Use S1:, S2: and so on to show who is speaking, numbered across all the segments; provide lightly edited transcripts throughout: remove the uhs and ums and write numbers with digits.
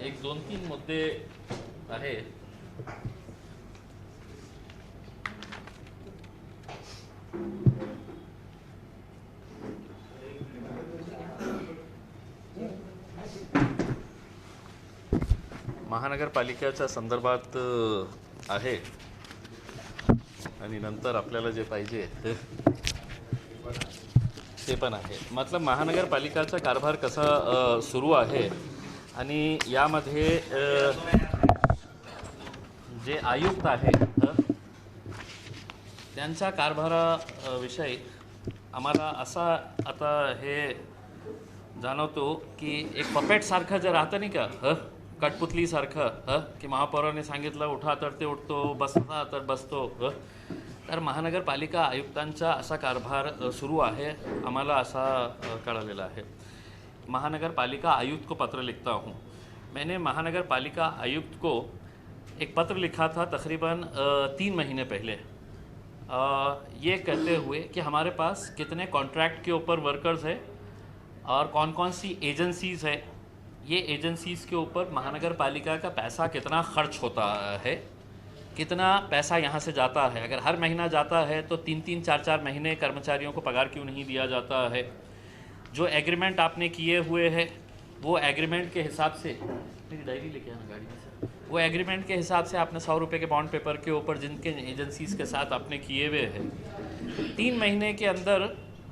S1: एक दोन तीन मुद्दे आहेत. महानगरपालिकेच्या संदर्भात आहे आणि नंतर आपल्याला जे पाहिजे ते पण आहे. मतलब महानगरपालिकाचा कारभार कसा सुरू आहे आणि यामध्ये जे आयुक्त आहेत त्यांच्या कारभाराविषयी आम्हाला असा आता हे जाणवतो की एक पपेटसारखं जे राहतं नाही का, कठपुतलीसारखं की महापौराने सांगितलं उठा तर ते उठतो, बसता तर बसतो. तर महानगरपालिका आयुक्तांचा असा कारभार सुरू आहे, आम्हाला असा कळलेला आहे. महानगरपालिका आयुक्त को पत्र लिखता हूँ. मैंने महानगरपालिका आयुक्त को एक पत्र लिखा था तकरीबन 3 महीने पहले, ये कहते हुए कि हमारे पास कितने कॉन्ट्रैक्ट के ऊपर वर्कर्स है और कौन कौन सी एजेंसीज़ है, ये एजेंसीज़ के ऊपर महानगरपालिका का पैसा कितना खर्च होता है, कितना पैसा यहाँ से जाता है. अगर हर महीना जाता है तो 3-3, 4-4 महीने कर्मचारियों को पगार क्यों नहीं दिया जाता है. जो एग्रीमेंट आपने किए हुए हैं वो एग्रीमेंट के हिसाब से, मेरी डायरी लेके आना गाड़ी में से, वो एग्रीमेंट के हिसाब से आपने 100 रुपये के बॉन्ड पेपर के ऊपर जिनके एजेंसीज़ के साथ आपने किए हुए हैं, 3 महीने के अंदर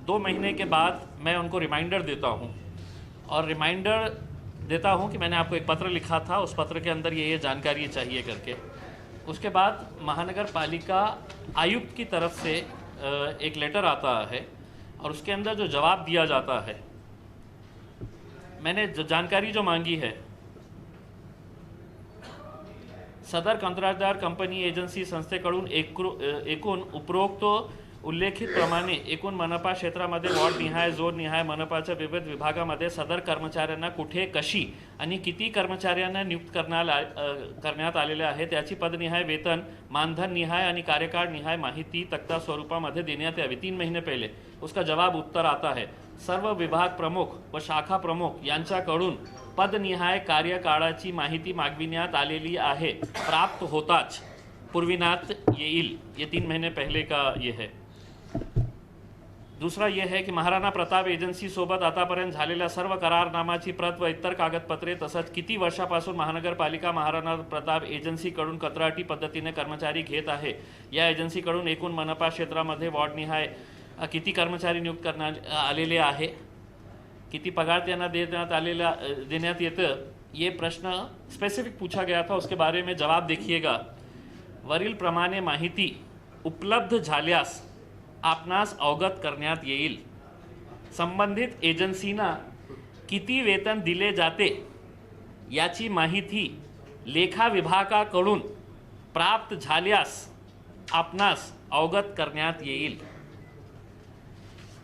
S1: 2 महीने के बाद मैं उनको रिमाइंडर देता हूँ और रिमाइंडर देता हूँ कि मैंने आपको एक पत्र लिखा था, उस पत्र के अंदर ये जानकारी चाहिए करके. उसके बाद महानगर पालिका आयुक्त की तरफ से एक लेटर आता है और उसके अंदर जो जवाब दिया जाता है, मैंने जो जानकारी जो मांगी है, सदर कंत्राटदार कंपनी एजन्सी संस्थेकडून एकूण उपरोक्त उल्लेखित प्रमाणे एकूण मनपा क्षेत्रामध्ये वॉर्डनिहाय झोननिहाय मनपाच्या विविध विभागामध्ये सदर कर्मचाऱ्यांना कुठे कशी आणि किती कर्मचाऱ्यांना नियुक्त करण्यात आलेले आहे त्याची पदनिहाय वेतन मानधन निहाय आणि कार्यकाळ निहाय माहिती तक्ता स्वरूपामध्ये देण्यात यावी. 3 महीने पहले उसका जवाब उत्तर आता है. सर्व विभाग प्रमुख व शाखा प्रमुख यांच्याकडून पदनिहाय कार्यकाळाची माहिती मागविण्यात आलेली आहे, प्राप्त होताच पुरविण्यात येईल. ये 3 महीने पहले का ये है. दूसरा ये है की महाराणा प्रताप एजन्सी सोबत आतापर्यंत झालेल्या सर्व करारनामाची प्रत व इतर कागदपत्रे तसंच किती वर्षापासून महानगरपालिका महाराणा प्रताप एजन्सीकडून कंत्राटी पद्धतीने कर्मचारी घेत आहे, या एजन्सीकडून एकूण मनपा क्षेत्रामध्ये वॉर्डनिहाय किती कर्मचारी नियुक्त करण्यात आलेले आहे, किती पगार त्यांना देण्यात येतं, ये प्रश्न स्पेसिफिक पूछा गया था. उसके बारे में जवाब देखिएगा. वरील प्रमाणे माहिती उपलब्ध झाल्यास आपणास अवगत करण्यात येईल. संबंधित एजन्सीना किती वेतन दिले जाते याची माहिती लेखा विभागाकडून प्राप्त झाल्यास आपणास अवगत करण्यात येईल.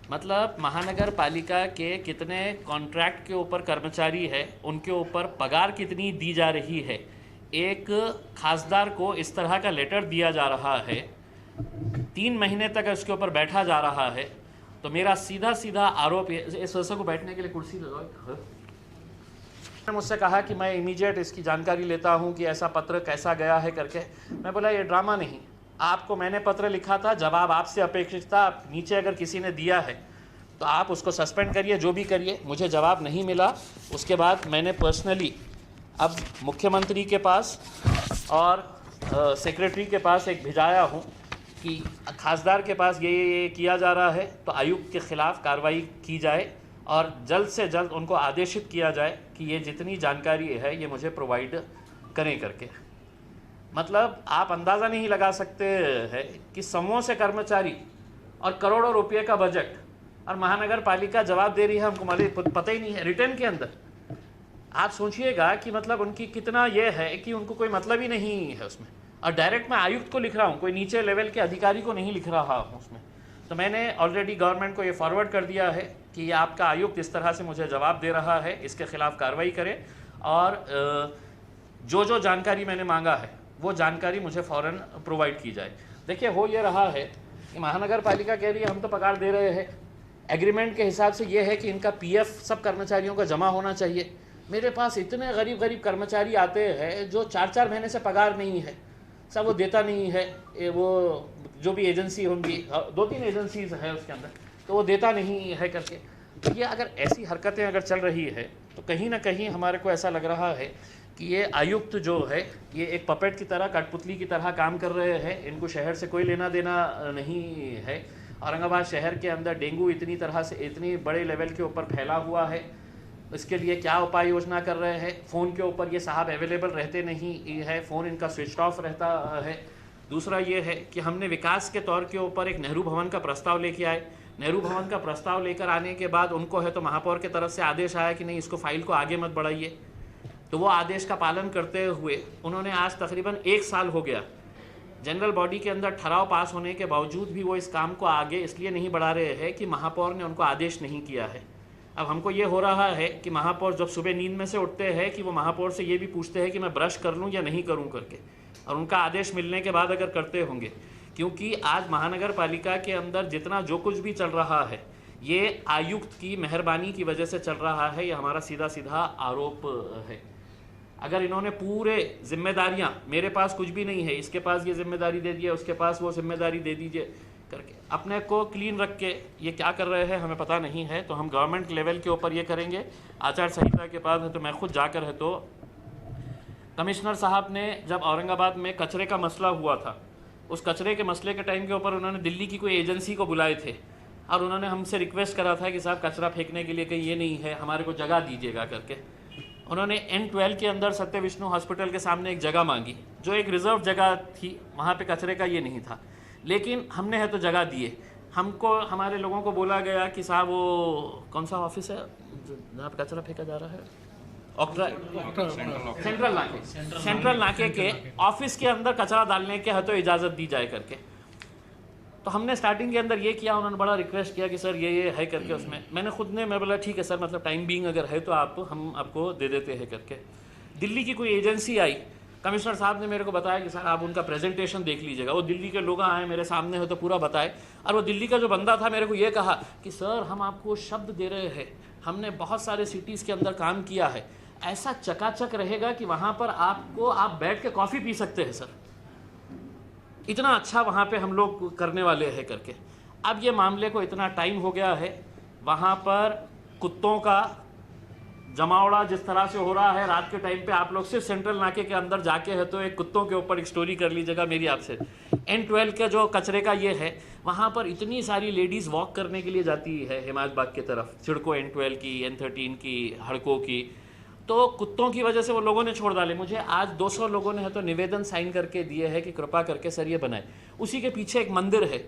S1: मतलब महानगर पालिका के कितने कॉन्ट्रैक्ट के ऊपर कर्मचारी है, उनके ऊपर पगार कितनी दी जा रही है. एक खासदार को इस तरह का लेटर दिया जा रहा है, 3 महीने तक इसके ऊपर बैठा जा रहा है. तो मेरा सीधा आरोप इस सदस्य को बैठने के लिए कुर्सी लगाओ. मुझसे कहा कि मैं इमीडिएट इसकी जानकारी लेता हूं कि ऐसा पत्र कैसा गया है करके. मैं बोला ये ड्रामा नहीं, आपको मैंने पत्र लिखा था, जवाब आपसे अपेक्षित था. नीचे अगर किसी ने दिया है तो आप उसको सस्पेंड करिए, जो भी करिए. मुझे जवाब नहीं मिला. उसके बाद मैंने पर्सनली अब मुख्यमंत्री के पास और सेक्रेटरी के पास एक भिजाया हूँ कि खासदार के पास ये किया जा रहा है, तो आयुक्त के खिलाफ कार्रवाई की जाए और जल्द से जल्द उनको आदेशित किया जाए कि ये जितनी जानकारी है ये मुझे प्रोवाइड करें करके. मतलब आप अंदाज़ा नहीं लगा सकते हैं कि समूह से कर्मचारी और करोड़ों रुपये का बजट और महानगर पालिका जवाब दे रही है, हमको पता ही नहीं है रिटर्न के अंदर. आप सोचिएगा कि मतलब उनकी कितना ये है कि उनको कोई मतलब ही नहीं है उसमें. और डायरेक्ट मैं आयुक्त को लिख रहा हूँ, कोई नीचे लेवल के अधिकारी को नहीं लिख रहा हूँ उसमें. तो मैंने ऑलरेडी गवर्नमेंट को ये फॉरवर्ड कर दिया है कि ये आपका आयुक्त इस तरह से मुझे जवाब दे रहा है, इसके खिलाफ कार्रवाई करें और जो जानकारी मैंने मांगा है वो जानकारी मुझे फ़ौरन प्रोवाइड की जाए. देखिए हो ये रहा है कि महानगर पालिका कह रही है हम तो पगार दे रहे हैं, एग्रीमेंट के हिसाब से ये है कि इनका पीएफ सब कर्मचारियों का जमा होना चाहिए। मेरे पास इतने गरीब गरीब कर्मचारी आते हैं जो 4-4 महीने से पगार नहीं है, सब वो देता नहीं है, वो जो भी एजेंसी होंगी, 2-3 एजेंसीज है उसके अंदर, तो वो देता नहीं है करके। तो ये अगर ऐसी हरकतें अगर चल रही है तो कहीं ना कहीं हमारे को ऐसा लग रहा है कि ये आयुक्त जो है ये एक पपेट की तरह, कठपुतली की तरह काम कर रहे हैं। इनको शहर से कोई लेना देना नहीं है। औरंगाबाद शहर के अंदर डेंगू इतनी तरह से, इतनी बड़े लेवल के ऊपर फैला हुआ है, इसके लिए क्या उपाय योजना कर रहे हैं? फ़ोन के ऊपर ये साहब अवेलेबल रहते नहीं है, फ़ोन इनका स्विच ऑफ रहता है। दूसरा ये है कि हमने विकास के तौर के ऊपर एक नेहरू भवन का प्रस्ताव लेके आए। नेहरू भवन का प्रस्ताव लेकर आने के बाद उनको है तो महापौर की तरफ से आदेश आया कि नहीं, इसको फाइल को आगे मत बढ़ाइए। तो वो आदेश का पालन करते हुए उन्होंने आज तकरीबन 1 साल हो गया, जनरल बॉडी के अंदर ठहराव पास होने के बावजूद भी वो इस काम को आगे इसलिए नहीं बढ़ा रहे हैं कि महापौर ने उनको आदेश नहीं किया है। अब हमको ये हो रहा है कि महापौर जब सुबह नींद में से उठते हैं कि वो महापौर से ये भी पूछते हैं कि मैं ब्रश कर लूँ या नहीं करूँ करके, और उनका आदेश मिलने के बाद अगर करते होंगे, क्योंकि आज महानगर पालिका के अंदर जितना जो कुछ भी चल रहा है ये आयुक्त की मेहरबानी की वजह से चल रहा है। ये हमारा सीधा सीधा आरोप है। अगर इन्होंने पूरे जिम्मेदारियां, मेरे पास कुछ भी नहीं है, इसके पास ये जिम्मेदारी दे दिए, उसके पास वो जिम्मेदारी दे दीजिए करके अपने को क्लीन रख के ये क्या कर रहे हैं हमें पता नहीं है। तो हम गवर्नमेंट लेवल के ऊपर ये करेंगे। आचार संहिता के पास है तो मैं खुद जाकर है तो कमिश्नर साहब ने जब औरंगाबाद में कचरे का मसला हुआ था, उस कचरे के मसले के टाइम के ऊपर उन्होंने दिल्ली की कोई एजेंसी को बुलाए थे और उन्होंने हमसे रिक्वेस्ट करा था कि साहब कचरा फेंकने के लिए कहीं ये नहीं है, हमारे को जगह दीजिएगा करके। उन्होंने N12 के अंदर सत्य विष्णु हॉस्पिटल के सामने एक जगह मांगी, जो एक रिजर्व जगह थी, वहाँ पे कचरे का ये नहीं था, लेकिन हमने है तो जगह दिए। हमको हमारे लोगों को बोला गया कि साहब वो कौन सा ऑफिस है जहाँ पे कचरा फेंका जा रहा है, सेंट्रल नाके के ऑफिस के अंदर कचरा डालने के है तो इजाज़त दी जाए करके। तो हमने स्टार्टिंग के अंदर ये किया, उन्होंने बड़ा रिक्वेस्ट किया कि सर ये है करके। उसमें मैंने खुद ने, मैं बोला ठीक है सर, मतलब टाइम बीइंग अगर है तो हम आपको दे देते हैं करके। दिल्ली की कोई एजेंसी आई, कमिश्नर साहब ने मेरे को बताया कि सर आप उनका प्रेजेंटेशन देख लीजिएगा। वो दिल्ली के लोग आए मेरे सामने हो तो पूरा बताए, और वो दिल्ली का जो बंदा था मेरे को ये कहा कि सर हम आपको शब्द दे रहे हैं, हमने बहुत सारे सिटीज़ के अंदर काम किया है, ऐसा चकाचक रहेगा कि वहाँ पर आप बैठ के कॉफ़ी पी सकते हैं सर, इतना अच्छा वहाँ पे हम लोग करने वाले हैं करके। अब ये मामले को इतना टाइम हो गया है, वहाँ पर कुत्तों का जमावड़ा जिस तरह से हो रहा है रात के टाइम पे, आप लोग सिर्फ सेंट्रल नाके के अंदर जाके है तो एक कुत्तों के ऊपर एक स्टोरी कर लीजिएगा मेरी आपसे। N12 का जो कचरे का ये है, वहाँ पर इतनी सारी लेडीज़ वॉक करने के लिए जाती है हिमायत बाग की तरफ, सिडको N12 की, N13 की, हड़कों की, तो कुत्तों की वजह से वो लोगों ने छोड़ डाले। मुझे आज 200 लोगों ने है तो निवेदन साइन करके दिए है कि कृपा करके सर ये बनाए। उसी के पीछे एक मंदिर है,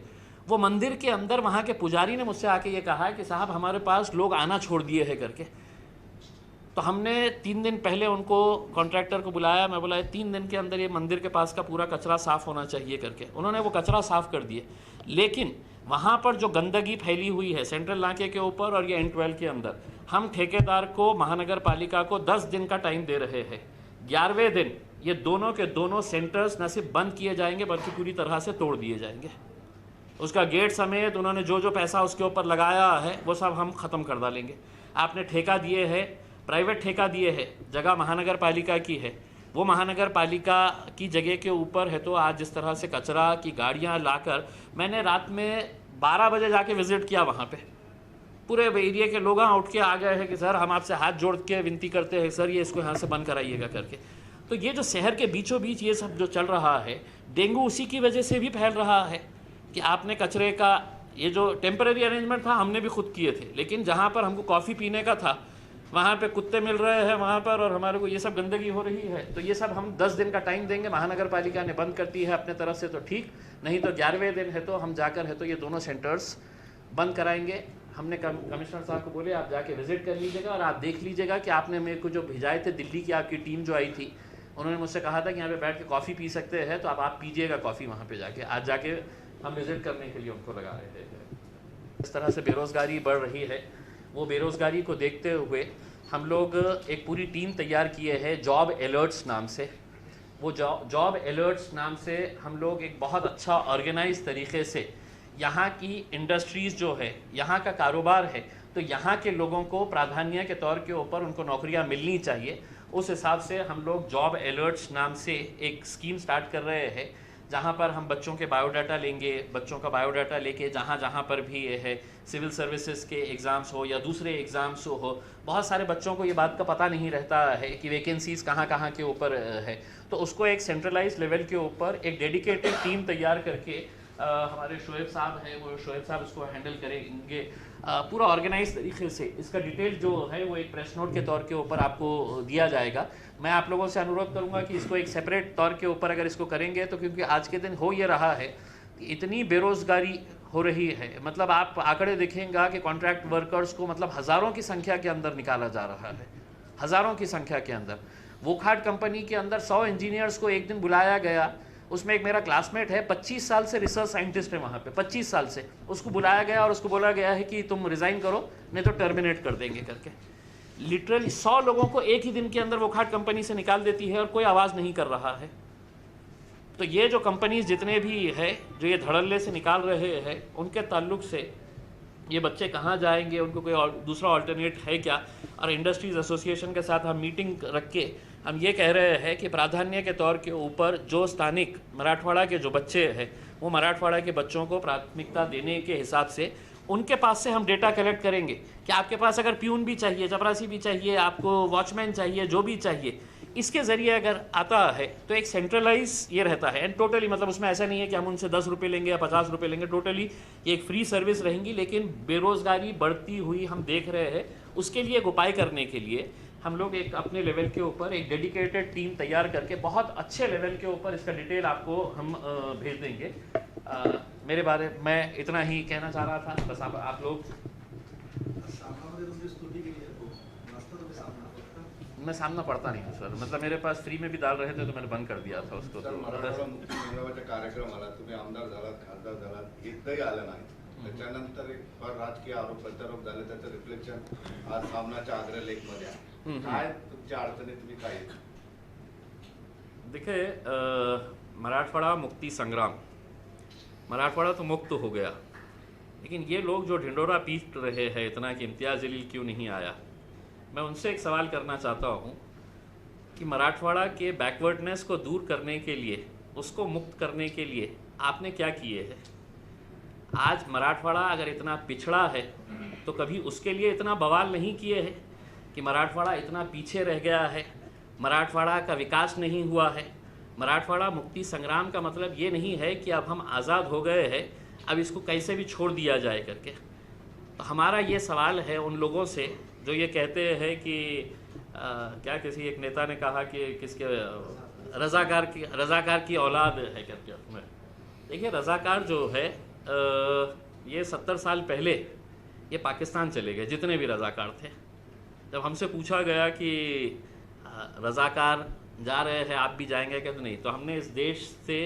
S1: वो मंदिर के अंदर वहाँ के पुजारी ने मुझसे आके ये कहा कि साहब हमारे पास लोग आना छोड़ दिए हैं करके। तो हमने 3 दिन पहले उनको कॉन्ट्रैक्टर को बुलाया, मैं बोला 3 दिन के अंदर ये मंदिर के पास का पूरा कचरा साफ़ होना चाहिए करके। उन्होंने वो कचरा साफ़ कर दिए, लेकिन वहाँ पर जो गंदगी फैली हुई है सेंट्रल नाके के ऊपर और ये N12 के अंदर, हम ठेकेदार को, महानगर पालिका को 10 दिन का टाइम दे रहे हैं। 11वें दिन ये दोनों के दोनों सेंटर्स न सिर्फ बंद किए जाएंगे बल्कि पूरी तरह से तोड़ दिए जाएंगे। उसका गेट समेत उन्होंने जो जो पैसा उसके ऊपर लगाया है वो सब हम ख़त्म कर डालेंगे। आपने ठेका दिए है, प्राइवेट ठेका दिए है, जगह महानगर पालिका की है, वो महानगर पालिका की जगह के ऊपर है तो आज जिस तरह से कचरा की गाड़ियाँ लाकर, मैंने रात में 12 बजे जाके विज़िट किया वहाँ पे, पूरे एरिया के लोग उठ के आ गए हैं कि सर हम आपसे हाथ जोड़ के विनती करते हैं सर ये इसको यहाँ से बंद कराइएगा करके। तो ये जो शहर के बीचों बीच ये सब जो चल रहा है, डेंगू उसी की वजह से भी फैल रहा है कि आपने कचरे का ये जो टेम्परेरी अरेंजमेंट था हमने भी खुद किए थे, लेकिन जहाँ पर हमको कॉफ़ी पीने का था वहाँ पे कुत्ते मिल रहे हैं वहाँ पर, और हमारे को ये सब गंदगी हो रही है। तो ये सब हम 10 दिन का टाइम देंगे, महानगर पालिका ने बंद करती है अपने तरफ से तो ठीक, नहीं तो 11वें दिन है तो हम जाकर है तो ये दोनों सेंटर्स बंद कराएंगे। हमने कमिश्नर साहब को बोले आप जाके विज़िट कर लीजिएगा और आप देख लीजिएगा कि आपने मेरे को जो भिजाए थे दिल्ली की आपकी टीम जो आई थी, उन्होंने मुझसे कहा था कि यहाँ पे बैठ के कॉफ़ी पी सकते हैं, तो आप पीजिएगा कॉफ़ी वहाँ पे जाके। आज जाके हम विज़िट करने के लिए उनको लगा रहे थे। इस तरह से बेरोज़गारी बढ़ रही है, वो बेरोज़गारी को देखते हुए हम लोग एक पूरी टीम तैयार किए हैं जॉब अलर्ट्स नाम से। वो जॉब अलर्ट्स नाम से हम लोग एक बहुत अच्छा ऑर्गेनाइज तरीके से यहाँ की इंडस्ट्रीज़ जो है, यहाँ का कारोबार है, तो यहाँ के लोगों को प्राधान्य के तौर के ऊपर उनको नौकरियाँ मिलनी चाहिए। उस हिसाब से हम लोग जॉब अलर्ट्स नाम से एक स्कीम स्टार्ट कर रहे हैं, जहाँ पर हम बच्चों के बायोडाटा लेंगे, बच्चों का बायोडाटा लेके जहाँ जहाँ पर भी ये है, सिविल सर्विसेज के एग्ज़ाम्स हो या दूसरे एग्ज़ाम्स हो, बहुत सारे बच्चों को ये बात का पता नहीं रहता है कि वैकेंसीज़ कहाँ कहाँ के ऊपर है, तो उसको एक सेंट्रलाइज लेवल के ऊपर एक डेडिकेटेड टीम तैयार करके हमारे शोएब साहब हैं, वो शोएब साहब इसको हैंडल करेंगे पूरा ऑर्गेनाइज तरीके से। इसका डिटेल जो है वो एक प्रेस नोट के तौर के ऊपर आपको दिया जाएगा। मैं आप लोगों से अनुरोध करूंगा कि इसको एक सेपरेट तौर के ऊपर अगर इसको करेंगे तो, क्योंकि आज के दिन हो ये रहा है कि इतनी बेरोज़गारी हो रही है, मतलब आप आंकड़े देखेंगे कि कॉन्ट्रैक्ट वर्कर्स को मतलब हज़ारों की संख्या के अंदर निकाला जा रहा है, हज़ारों की संख्या के अंदर। वोकहार्ट कंपनी के अंदर 100 इंजीनियर्स को एक दिन बुलाया गया, उसमें एक मेरा क्लासमेट है, 25 साल से रिसर्च साइंटिस्ट है वहाँ पे, 25 साल से उसको बुलाया गया और उसको बोला गया है कि तुम रिज़ाइन करो नहीं तो टर्मिनेट कर देंगे करके। लिटरली 100 लोगों को एक ही दिन के अंदर वोकहार्ट कंपनी से निकाल देती है और कोई आवाज़ नहीं कर रहा है। तो ये जो कंपनीज जितने भी है जो ये धड़ल्ले से निकाल रहे हैं, उनके ताल्लुक से ये बच्चे कहाँ जाएंगे, उनको कोई और दूसरा अल्टरनेट है क्या। और इंडस्ट्रीज़ एसोसिएशन के साथ हम मीटिंग रख के हम ये कह रहे हैं कि प्राधान्य के तौर के ऊपर जो स्थानिक मराठवाड़ा के जो बच्चे हैं, वो मराठवाड़ा के बच्चों को प्राथमिकता देने के हिसाब से उनके पास से हम डेटा कलेक्ट करेंगे कि आपके पास अगर प्यून भी चाहिए, चपरासी भी चाहिए, आपको वॉचमैन चाहिए, जो भी चाहिए, इसके ज़रिए अगर आता है तो एक सेंट्रलाइज ये रहता है। एंड टोटली मतलब उसमें ऐसा नहीं है कि हम उनसे 10 रुपये लेंगे या 50 रुपये लेंगे, टोटली ये एक फ्री सर्विस रहेंगी। लेकिन बेरोज़गारी बढ़ती हुई हम देख रहे हैं, उसके लिए एक उपाय करने के लिए हम लोग एक अपने लेवल के ऊपर एक डेडिकेटेड टीम तैयार करके बहुत अच्छे लेवल के ऊपर इसका डिटेल आपको हम भेज देंगे। मेरे बारे मैं इतना ही कहना चाह रहा था, बस आप लोग मैं सामना पड़ता नहीं हूँ सर, मतलब मेरे पास फ्री में भी डाल रहे थे तो मैंने बंद कर दिया था उसको।
S2: सर मराठवाडा मुक्ती संग्रामाच्या कार्यक्रमाला तुम्ही आमदार झालात, खासदार झालात, एकही आलं नाही, त्याच्यानंतर एक फार राजकीय आरोप प्रत्यारोप झाले, त्याचं रिफ्लेक्शन आज सामनाच्या अग्रलेखमध्ये आहे। काय तुमच्या अडचणी, तुम्ही काय?
S1: देखिए मराठवाड़ा मुक्ति संग्राम, मराठवाड़ा तो मुक्त हो गया, लेकिन ये लोग जो ढिंडोरा पीट रहे हैं इतना कि इम्तियाज़ जलील क्यों नहीं आया, मैं उनसे एक सवाल करना चाहता हूँ कि मराठवाड़ा के बैकवर्डनेस को दूर करने के लिए, उसको मुक्त करने के लिए आपने क्या किए हैं? आज मराठवाड़ा अगर इतना पिछड़ा है तो कभी उसके लिए इतना बवाल नहीं किए हैं कि मराठवाड़ा इतना पीछे रह गया है, मराठवाड़ा का विकास नहीं हुआ है। मराठवाड़ा मुक्ति संग्राम का मतलब ये नहीं है कि अब हम आज़ाद हो गए हैं, अब इसको कैसे भी छोड़ दिया जाए करके। तो हमारा ये सवाल है उन लोगों से जो ये कहते हैं कि क्या किसी एक नेता ने कहा कि किसके रज़ाकार की औलाद है करके। देखिए रज़ाकार जो है ये 70 साल पहले ये पाकिस्तान चले गए, जितने भी रज़ाकार थे। जब हमसे पूछा गया कि रज़ाकार जा रहे हैं, आप भी जाएंगे क्या, तो नहीं। तो हमने इस देश से,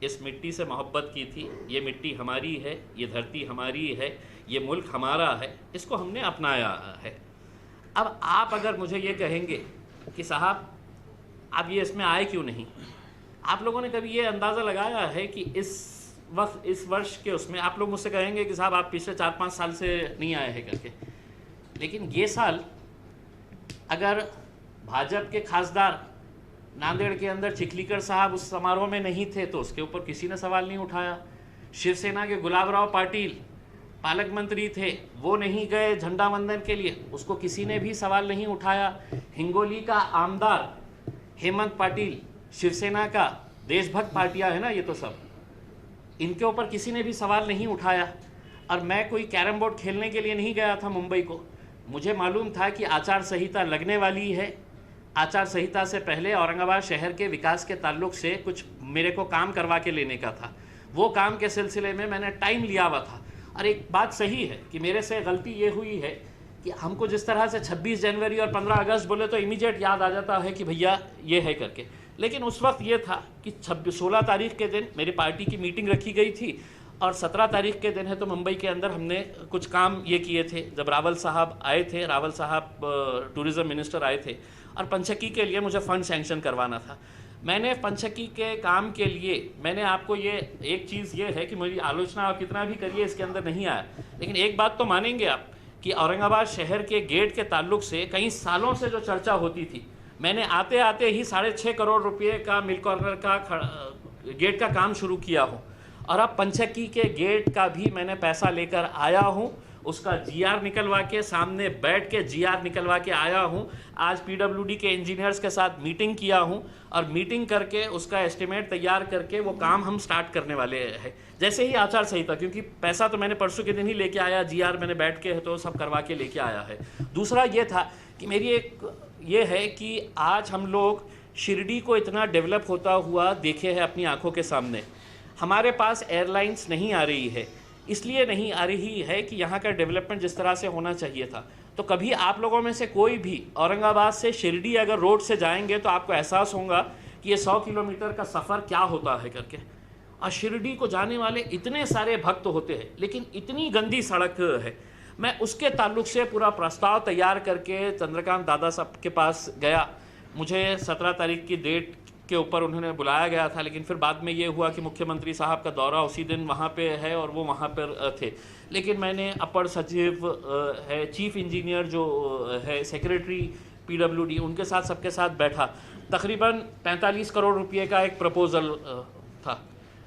S1: इस मिट्टी से मोहब्बत की थी। ये मिट्टी हमारी है, ये धरती हमारी है, ये मुल्क हमारा है, इसको हमने अपनाया है। अब आप अगर मुझे ये कहेंगे कि साहब आप ये इसमें आए क्यों नहीं, आप लोगों ने कभी ये अंदाज़ा लगाया है कि इस वक्त इस वर्ष के उसमें आप लोग मुझसे कहेंगे कि साहब आप पिछले 4-5 साल से नहीं आए हैं करके, लेकिन ये साल अगर भाजपा के खासदार नांदेड़ के अंदर चिखलीकर साहब उस समारोह में नहीं थे तो उसके ऊपर किसी ने सवाल नहीं उठाया। शिवसेना के गुलाबराव पाटिल पालक मंत्री थे, वो नहीं गए झंडा वंदन के लिए, उसको किसी ने भी सवाल नहीं उठाया। हिंगोली का आमदार हेमंत पाटिल, शिवसेना का, देशभक्त पार्टियां है ना ये तो सब, इनके ऊपर किसी ने भी सवाल नहीं उठाया। और मैं कोई कैरम बोर्ड खेलने के लिए नहीं गया था मुंबई को, मुझे मालूम था कि आचार संहिता लगने वाली है। आचार संहिता से पहले औरंगाबाद शहर के विकास के ताल्लुक से कुछ मेरे को काम करवा के लेने का था, वो काम के सिलसिले में मैंने टाइम लिया हुआ था। और एक बात सही है कि मेरे से गलती ये हुई है कि हमको जिस तरह से 26 जनवरी और 15 अगस्त बोले तो इमीडिएट याद आ जाता है कि भैया ये है करके, लेकिन उस वक्त ये था कि 16 तारीख के दिन मेरी पार्टी की मीटिंग रखी गई थी और 17 तारीख के दिन है तो मुंबई के अंदर हमने कुछ काम ये किए थे। जब रावल साहब आए थे, रावल साहब टूरिज़्म मिनिस्टर आए थे और पंचक्की के लिए मुझे फ़ंड सैंक्शन करवाना था। मैंने पंचक्की के काम के लिए मैंने आपको ये एक चीज़ ये है कि मेरी आलोचना आप कितना भी करिए इसके अंदर नहीं आया, लेकिन एक बात तो मानेंगे आप कि औरंगाबाद शहर के गेट के ताल्लुक से कई सालों से जो चर्चा होती थी, मैंने आते आते ही 6.5 करोड़ रुपये का मिल्क कॉर्नर का गेट का काम शुरू किया हूँ, और अब पंचक्की के गेट का भी मैंने पैसा लेकर आया हूँ, उसका जीआर निकलवा के सामने बैठ के जीआर निकलवा के आया हूँ। आज पीडब्ल्यूडी के इंजीनियर्स के साथ मीटिंग किया हूँ और मीटिंग करके उसका एस्टिमेट तैयार करके वो काम हम स्टार्ट करने वाले हैं जैसे ही आचार संहिता, क्योंकि पैसा तो मैंने परसों के दिन ही लेके आया, जीआर मैंने बैठ के तो सब करवा के लेके आया है। दूसरा ये था कि मेरी एक ये है कि आज हम लोग शिरडी को इतना डेवलप होता हुआ देखे हैं अपनी आंखों के सामने। हमारे पास एयरलाइंस नहीं आ रही है, इसलिए नहीं आ रही है कि यहाँ का डेवलपमेंट जिस तरह से होना चाहिए था। तो कभी आप लोगों में से कोई भी औरंगाबाद से शिरडी अगर रोड से जाएंगे तो आपको एहसास होगा कि ये 100 किलोमीटर का सफ़र क्या होता है करके। और शिरडी को जाने वाले इतने सारे भक्त होते हैं, लेकिन इतनी गंदी सड़क है। मैं उसके ताल्लुक से पूरा प्रस्ताव तैयार करके चंद्रकांत दादा साहब के पास गया। मुझे 17 तारीख की डेट के ऊपर उन्होंने बुलाया गया था, लेकिन फिर बाद में ये हुआ कि मुख्यमंत्री साहब का दौरा उसी दिन वहाँ पे है और वो वहाँ पर थे। लेकिन मैंने अपर सचिव है, चीफ इंजीनियर जो है, सेक्रेटरी पीडब्ल्यूडी, उनके साथ सबके साथ बैठा। तकरीबन 45 करोड़ रुपए का एक प्रपोज़ल था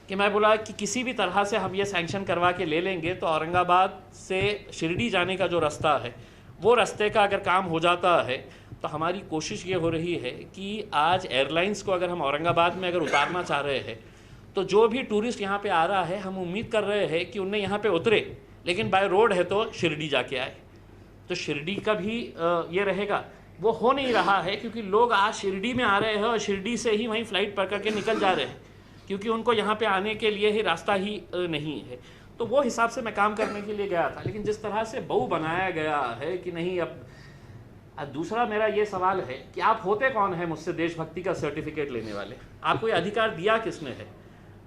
S1: कि मैं बोला कि किसी भी तरह से हम ये सैंक्शन करवा के ले लेंगे तो औरंगाबाद से शिरडी जाने का जो रास्ता है, वो रास्ते का अगर काम हो जाता है तो हमारी कोशिश ये हो रही है कि आज एयरलाइंस को अगर हम औरंगाबाद में अगर उतारना चाह रहे हैं तो जो भी टूरिस्ट यहाँ पे आ रहा है, हम उम्मीद कर रहे हैं कि उन्हें यहाँ पे उतरे, लेकिन बाय रोड है तो शिरडी जाके आए। तो शिरडी का भी ये रहेगा, वो हो नहीं रहा है क्योंकि लोग आज शिरडी में आ रहे हैं और शिरडी से ही वहीं फ़्लाइट पकड़ के निकल जा रहे हैं, क्योंकि उनको यहाँ पे आने के लिए ही रास्ता ही नहीं है। तो वो हिसाब से मैं काम करने के लिए गया था, लेकिन जिस तरह से बहु बनाया गया है कि नहीं। अब दूसरा मेरा ये सवाल है कि आप होते कौन है मुझसे देशभक्ति का सर्टिफिकेट लेने वाले? आपको ये अधिकार दिया किसने है?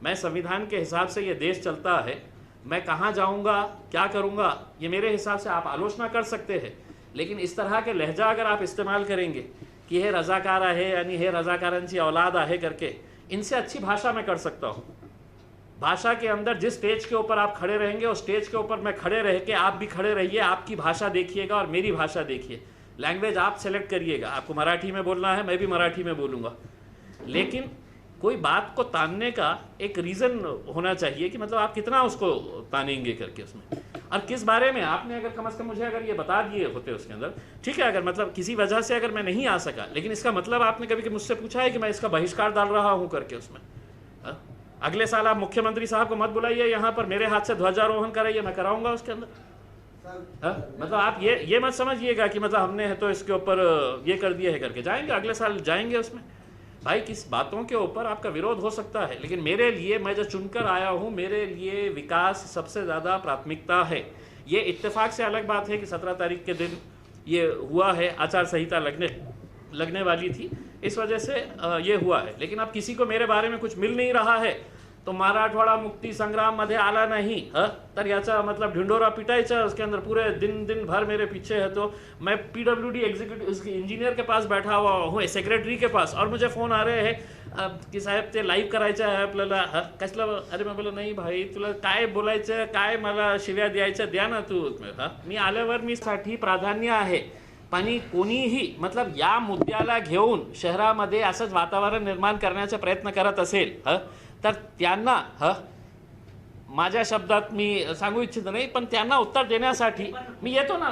S1: मैं संविधान के हिसाब से ये देश चलता है, मैं कहाँ जाऊँगा, क्या करूँगा, ये मेरे हिसाब से आप आलोचना कर सकते हैं, लेकिन इस तरह के लहजा अगर आप इस्तेमाल करेंगे कि हे रजाकार आहे यानी हे रजाकारांची औलाद आहे करके, इनसे अच्छी भाषा मैं कर सकता हूँ। भाषा के अंदर जिस स्टेज के ऊपर आप खड़े रहेंगे उस स्टेज के ऊपर मैं खड़े रह के आप भी खड़े रहिए, आपकी भाषा देखिएगा और मेरी भाषा देखिए। लैंग्वेज आप सेलेक्ट करिएगा, आपको मराठी में बोलना है, मैं भी मराठी में बोलूँगा, लेकिन कोई बात को तानने का एक रीज़न होना चाहिए कि मतलब आप कितना उसको तानेंगे करके उसमें, और किस बारे में आपने अगर कम से कम मुझे अगर ये बता दिए होते उसके अंदर, ठीक है। अगर मतलब किसी वजह से अगर मैं नहीं आ सका, लेकिन इसका मतलब आपने कभी कि मुझसे पूछा है कि मैं इसका बहिष्कार डाल रहा हूँ करके उसमें। अगले साल आप मुख्यमंत्री साहब को मत बुलाइए यहाँ पर, मेरे हाथ से ध्वजारोहण कराइए, मैं कराऊंगा उसके अंदर। मतलब आप ये मत समझिएगा कि मतलब हमने है तो इसके ऊपर ये कर दिया है करके, जाएंगे अगले साल जाएंगे उसमें। भाई किस बातों के ऊपर आपका विरोध हो सकता है, लेकिन मेरे लिए, मैं जो चुनकर आया हूँ, मेरे लिए विकास सबसे ज़्यादा प्राथमिकता है। ये इत्तेफाक से अलग बात है कि 17 तारीख के दिन ये हुआ है, आचार संहिता लगने वाली थी, इस वजह से ये हुआ है। लेकिन अब किसी को मेरे बारे में कुछ मिल नहीं रहा है तो मराठवाडा मुक्ती संग्राम मध्ये आला नहीं तर याचा मतलब ढिंडोरा पिटायचा उसके अंदर पूरे दिन भर मेरे पीछे है। तो मैं पीडब्ल्यूडी एग्जीक्यूटिव इंजीनियर के पास बैठा हुआ हूँ, सेक्रेटरी के पास, और मुझे फ़ोन आ रहे हैं की साहेब ते लाईव्ह करायचं आहे आपल्याला, कसलं? अरे मैं बोला नाही भाई, तुला काय बोलायचं, काय मला शिव्या द्यायच्या द्या ना तू। मी आल्यावर मी साठी प्राधान्य आहे, पण कोणीही मतलब या मुद्द्याला घेऊन शहरामध्ये असंच वातावरण निर्माण करण्याचा प्रयत्न करत असेल तर त्यांना माझ्या शब्दात मी सांगू इच्छित नाही, पण त्यांना उत्तर देण्यासाठी मी येतो ना।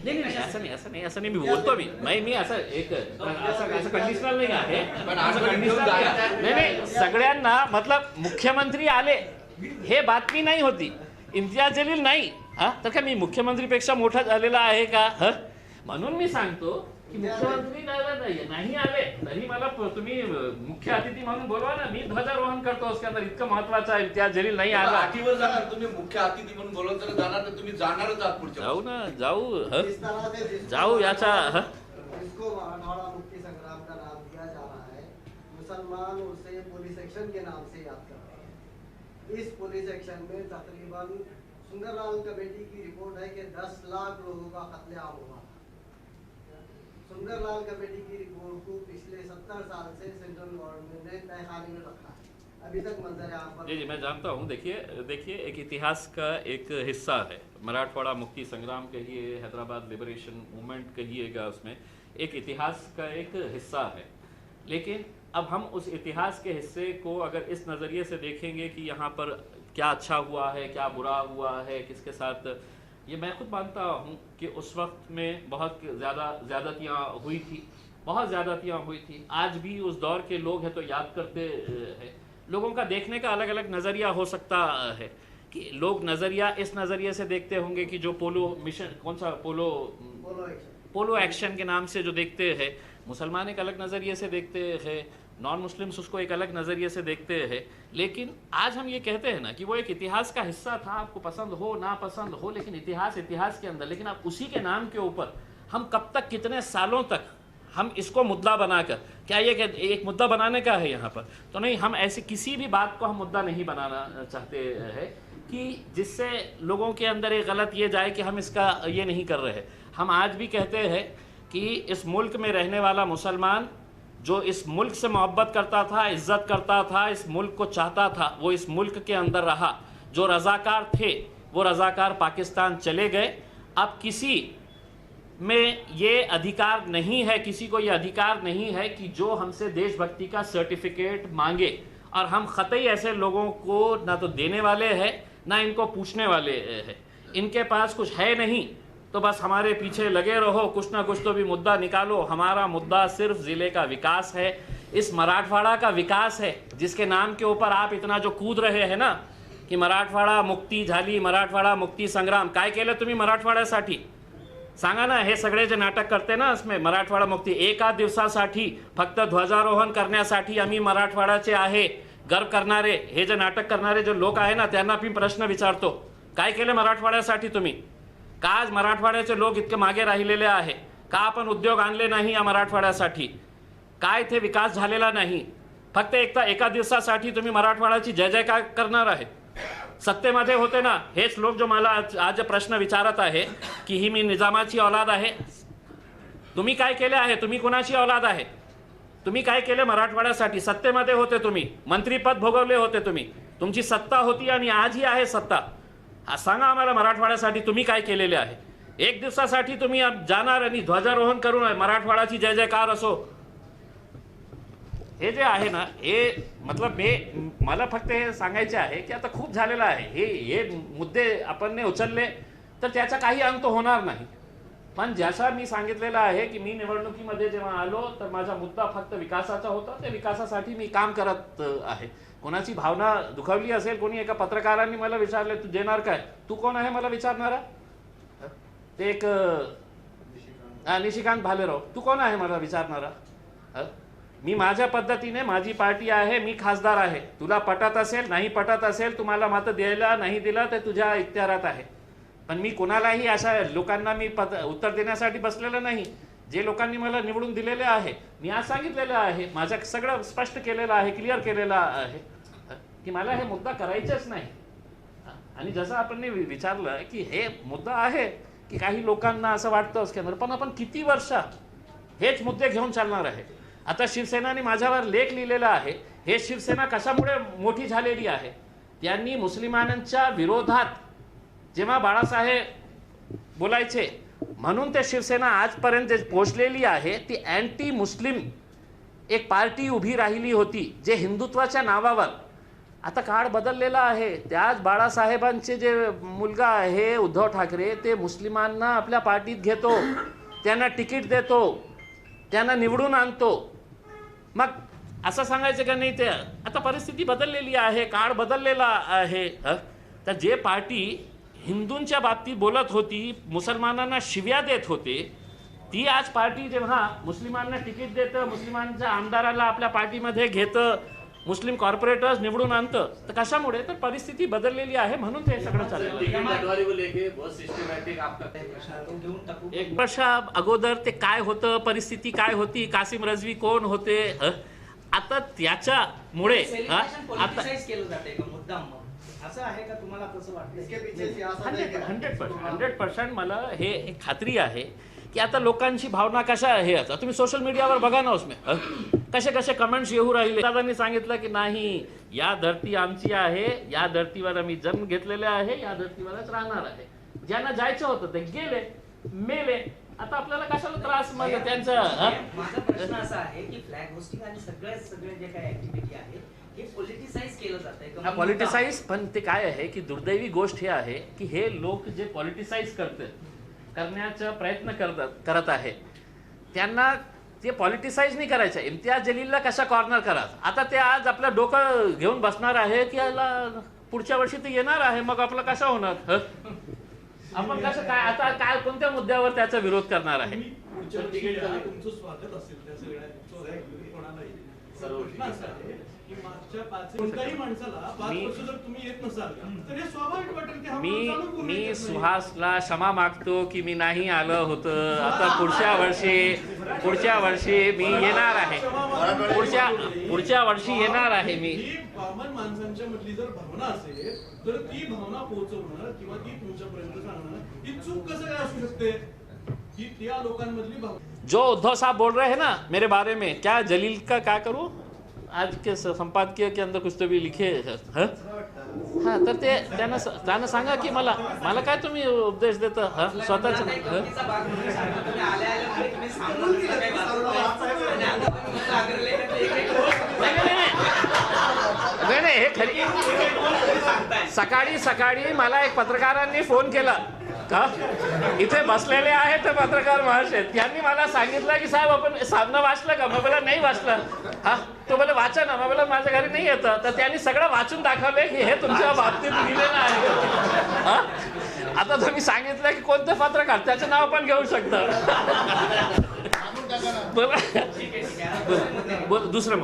S1: नाही असं नाही मी बोलतो, मी असं एक असं कंडिशनल नाही आहे, नाही सगळ्यांना मतलब मुख्यमंत्री आले हे बातमी नाही होती, इम्तियाज जलील नाही तर का मी मुख्यमंत्रीपेक्षा मोठा झालेला आहे का? म्हणून मी सांगतो की मुख्यमंत्री नाही आले तरी मला तुम्ही मुख्य अतिथी म्हणून बोलवा ना, मी ध्वजारोहण करतो उसके अंदर, इतकं महत्वाचं आहे। इम्तियाज जलील नाही आला,
S2: आठीवर जाणार, तुम्ही मुख्य अतिथी म्हणून बोलवलं तर जाणार, तर तुम्ही जाणारच आहात पुढच्या।
S1: जाऊ ना, जाऊ याचा
S3: इसको मराठवाड़ा मुक्ति संग्राम का नाम दिया जा रहा है, मुसलमान उसे पुलिस एक्शन के नाम से याद करते हैं। इस पुलिस एक्शन में तकरीबन सुंदरलाल कमेटी की रिपोर्ट है कि 10 लाख लोगों का कत्लेआम हुआ। सुंदरलाल कमेटी की रिपोर्ट को पिछले 70 साल से सेंट्रल गवर्नमेंट ने तहखाने में रखा है, अभी तक मंजर आम पर।
S1: जी मैं जानता हूँ। देखिए एक इतिहास का एक हिस्सा है, मराठवाड़ा मुक्ति संग्राम कहिए, हैदराबाद लिबरेशन मूवमेंट कहिएगा, उसमें एक इतिहास का एक हिस्सा है। लेकिन अब हम उस इतिहास के हिस्से को अगर इस नज़रिए से देखेंगे कि यहाँ पर क्या अच्छा हुआ है, क्या बुरा हुआ है, किसके साथ, ये मैं खुद मानता हूँ कि उस वक्त में बहुत ज़्यादतियाँ हुई थी, बहुत ज़्यादतियाँ हुई थी। आज भी उस दौर के लोग हैं तो याद करते हैं। लोगों का देखने का अलग अलग नज़रिया हो सकता है कि लोग नज़रिया इस नज़रिए से देखते होंगे कि जो पोलो मिशन, कौन सा पोलो एक्शन के नाम से जो देखते हैं, मुसलमान एक अलग नज़रिए से देखते हैं, नॉन मुस्लिम्स उसको एक अलग नज़रिए से देखते हैं। लेकिन आज हम ये कहते हैं ना कि वो एक इतिहास का हिस्सा था, आपको पसंद हो ना पसंद हो, लेकिन इतिहास के अंदर, लेकिन अब उसी के नाम के ऊपर हम कब तक, कितने सालों तक हम इसको मुद्दा बनाकर, क्या ये एक मुद्दा बनाने का है यहाँ पर? तो नहीं, हम ऐसे किसी भी बात को हम मुद्दा नहीं बनाना चाहते हैं कि जिससे लोगों के अंदर एक गलत ये जाए कि हम इसका ये नहीं कर रहे हैं। हम आज भी कहते हैं कि इस मुल्क में रहने वाला मुसलमान जो इस मुल्क से मोहब्बत करता था, इज़्ज़त करता था, इस मुल्क को चाहता था, वो इस मुल्क के अंदर रहा। जो रज़ाकार थे वो रज़ाकार पाकिस्तान चले गए। अब किसी में ये अधिकार नहीं है, किसी को ये अधिकार नहीं है कि जो हमसे देशभक्ति का सर्टिफिकेट मांगे, और हम ख़तई ऐसे लोगों को ना तो देने वाले हैं ना इनको पूछने वाले हैं। इनके पास कुछ है नहीं तो बस हमारे पीछे लगे रहो, कुछ ना कुछ तो भी मुद्दा निकालो। हमारा मुद्दा सिर्फ ज़िले का विकास है, इस मराठवाड़ा का विकास है, जिसके नाम के ऊपर आप इतना जो कूद रहे हैं ना की मराठवाडा मुक्ती झाली, मराठवाडा मुक्ती संग्राम, काय केलं तुम्ही मराठवाड्यासाठी? सांगा ना. हे सगळे जे नाटक करते ना इसमें मराठवाडा मुक्ती, एका दिवसासाठी फक्त ध्वजारोहण करण्यासाठी आम्ही मराठवाड्याचे आहे गर्व करणारे, हे जे नाटक करणारे जे लोक आहे ना त्यांना मी प्रश्न विचारतो, काय केले मराठवाड्यासाठी तुम्ही? का आज मराठवाड्याचे लोक इतके मागे राहिलेले आहे? का आपण उद्योग आणले नाही या मराठवाड्यासाठी? काय इथे विकास झालेला नाही? फक्त एका दिवसासाठी तुम्ही मराठवाड्याची जय जयकार करणार आहे. सत्तेमध्ये होते ना हेच लोक जो मला आज प्रश्न विचारत आहे की ही मी निजामाची औलाद आहे. तुम्ही काय केले आहे? तुम्ही कोणाची औलाद आहे? तुम्ही काय केले मराठवाड्यासाठी? सत्तेमध्ये होते तुम्ही, मंत्रीपद भोगवले होते तुम्ही, तुमची सत्ता होती आणि आजही आहे सत्ता. सांगा आम्हाला मराठवाड्यासाठी तुम्ही काय केलेले आहे? एक दिवसासाठी तुम्ही जाणार आणि ध्वजारोहण करून मराठवाड्याची जय जयकार असो, हे जे आहे ना, हे मतलब मला फक्त हे सांगायचे आहे की आता खूप झालेलं आहे. हे मुद्दे आपण उचलले तर त्याचा काही अंत होणार नाही. पण जसा मी सांगितलेलं आहे की मी निवडणुकीमध्ये जेव्हा आलो तर माझा मुद्दा फक्त विकासाचा होता. त्या विकासासाठी मी काम करत आहे. कोणाची भावना दुखावली असेल, कोणी एका पत्रकारांनी मला विचारले तू देणार काय? तू कोण आहे मला विचारणारा? ते एक निशिकांत भालेराव, तू कोण आहे मला विचारणारा? मी माझ्या पद्धतीने, माझी पार्टी आहे, मी खासदार आहे. तुला पटत असेल, नाही पटत असेल, तुम्हाला मत द्यायला नाही दिलं तर तुझ्या इख्तियारात आहे. पण मी कोणालाही अशा लोकांना मी उत्तर देण्यासाठी बसलेलं नाही. जे लोकांनी मला निवडून दिलेले आहे, मी आज सांगितलेलं आहे, माझं सगळं स्पष्ट केलेलं आहे, क्लिअर केलेलं आहे की मला हे मुद्दा करायचेच नाही. आणि जसं आपण विचारलं की हे मुद्दा आहे की काही लोकांना असं वाटतं की पण आपण किती वर्ष हेच मुद्दे घेऊन चालणार आहे? आता शिवसेनाने माझ्यावर लेख लिहिलेला आहे. हे शिवसेना कशामुळे मोठी झालेली आहे? त्यांनी मुस्लिमांच्या विरोधात जेव्हा बाळासाहेब बोलायचे म्हणून ते शिवसेना आजपर्यंत पोहोचलेली आहे. ती अँटी मुस्लिम एक पार्टी उभी राहिली होती जे हिंदुत्वाच्या नावावर. आता काळ बदललेला आहे. त्याच बाळासाहेबांचे जे मुलगा आहे उद्धव ठाकरे, ते मुस्लिमांना आपल्या पार्टीत घेतो, त्यांना तिकीट देतो, त्यांना निवडून आणतो. मग असं सांगायचं का नाही? ते आता परिस्थिती बदललेली आहे, काळ बदललेला आहे. तर जे पार्टी हिंदूंच्या बाबतीत बोलत होती, मुसलमानांना शिव्या देत होते, ती आज पार्टी जेव्हा मुस्लिमांना तिकीट देतं, मुस्लिमांच्या आमदाराला आपल्या पार्टीमध्ये घेतं, मुस्लिम कॉर्पोरेटर्स निवडून आणतं, तर कशामुळे? तर परिस्थिती बदललेली आहे म्हणून ते सगळं चाललं. एक वर्ष अगोदर ते काय होतं, परिस्थिती काय होती, कासिम रजवी कोण होते, आता त्याच्यामुळे आता
S3: असं आहे का तुम्हाला? कसं वाटतं?
S1: 100% मला हे एक खात्री आहे की आता लोकांची भावना कशा आहे. आता तुम्ही सोशल मीडियावर बघा ना उसमें कसे कसे कमेंट्स येऊ राहिले. दादांनी सांगितलं की नाही, या धरती आमची आहे, या धर्तीवर आम्ही जन्म घेतलेले आहे, या धर्तीवरच राहणार आहे. ज्यांना जायचं होतं ते गेले, मेले. आता आपल्याला कशाला त्रास मग त्यांचं.
S4: माझा प्रश्न असा आहे की फ्लॅग होस्टिंग आणि सगळे जे काही ऍक्टिव्हिटी आहे हे पॉलिटिसाइज केलं जात आहे.
S1: पॉलिटिसाइज, पण ते काय आहे की दुर्दैवी गोष्ट हे आहे की हे लोक जे पॉलिटिसाइज करण्याचा प्रयत्न करत आहे त्यांना ते पॉलिटिसाइज नाही करायचं. इम्तियाज जलीलला कशा कॉर्नर करा. आता ते आज आपलं डोकं घेऊन बसणार आहे की याला पुढच्या वर्षी ते येणार आहे, मग आपलं कसं होणार. आपण कसं काय आता काय कोणत्या मुद्द्यावर त्याचा विरोध करणार आहे.
S5: तुमचं स्वागत असेल त्या सगळ्या कोणालाही. प्रश्न असा आहे की मागच्या कोणत्याही माणसाला 5 वर्ष जर तुम्ही येत नसाल तर हे स्वाभाविक वाटेल की हा माणूस जाणून बोलू
S1: मी
S5: शकत नाही.
S1: सुहासला क्षमा मागतो की मी नाही आलं होतं. आता पुढच्या वर्षी मी येणार आहे. पुढच्या वर्षी येणार आहे मी.
S5: ही कॉमन माणसांच्या मधली जर भावना असेल तर ती भावना पोहोचवणं किंवा ती तुमच्यापर्यंत सांगणं ही चूक कसं काय असू शकते की त्या लोकांमधली भावना.
S1: जो उद्धव साहब बोल रहे हैं ना मेरे बारे में, क्या जलील का क्या करूं. आज के संपादकीय के अंदर कुछ तो भी लिखे हाँ, तर ते त्यांना सांगा की मला काय तुम्ही उपदेश देता स्वतःच. नाही हे खरी. सकाळी मला एक पत्रकारांनी फोन केला. इथे बसलेले आहेत ते पत्रकार महाशय, त्यांनी मला सांगितलं की साहेब आपण सामना वाचलं का. मग मला नाही वाचलं. हा तो मला वाचा ना. मग माझ्या घरी नाही येतं. तर त्यांनी सगळं वाचून दाखवलंय की हे तुमच्या बाबतीत लिहिलेलं आहे. आता तुम्ही सांगितलं की कोणतं पत्रकार, त्याचं नाव पण घेऊ शकता. बोला दुसरा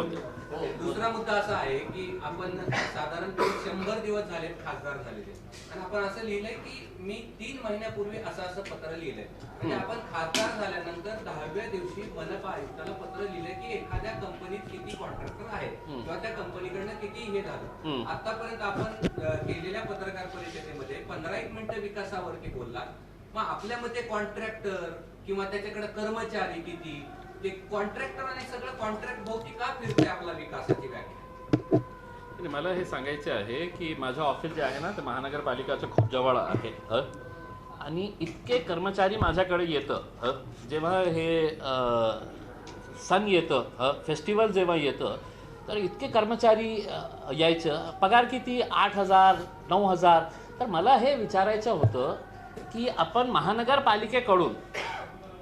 S6: मुद्दा असा आहे की आपण साधारणपणे 100 दिवस झालेत खासदार झालेले आणि आपण असं लिहिलंय की मी 3 महिन्यापूर्वी असं पत्र लिहिलंय. म्हणजे आपण खासदार झाल्यानंतर 10व्या दिवशी मनपा आयुक्ताला पत्र लिहिलंय की एखाद्या कंपनीत किती कॉन्ट्रॅक्टर आहेत किंवा त्या कंपनीकडनं किती हे झालं. आतापर्यंत आपण केलेल्या पत्रकार परिषदेमध्ये 15-1 मिनिटं विकासावरती बोलला. मग आपल्या मते कॉन्ट्रॅक्टर किंवा त्याच्याकडे कर्मचारी किती, ते कॉन्ट्रॅक्टर आणि सगळं कॉन्ट्रॅक्ट भोवती का फिरते आपला विकासाची व्याख्या.
S1: मला हे सांगायचं आहे की माझं ऑफिस जे आहे ना ते महानगरपालिकाचं खूप जवळ आहे. आणि इतके कर्मचारी माझ्याकडे येतं. जेव्हा हे सण येतं, फेस्टिवल जेव्हा येतं, तर इतके कर्मचारी यायचं. पगार किती 8,000 9,000. तर मला हे विचारायचं होतं की आपण महानगरपालिकेकडून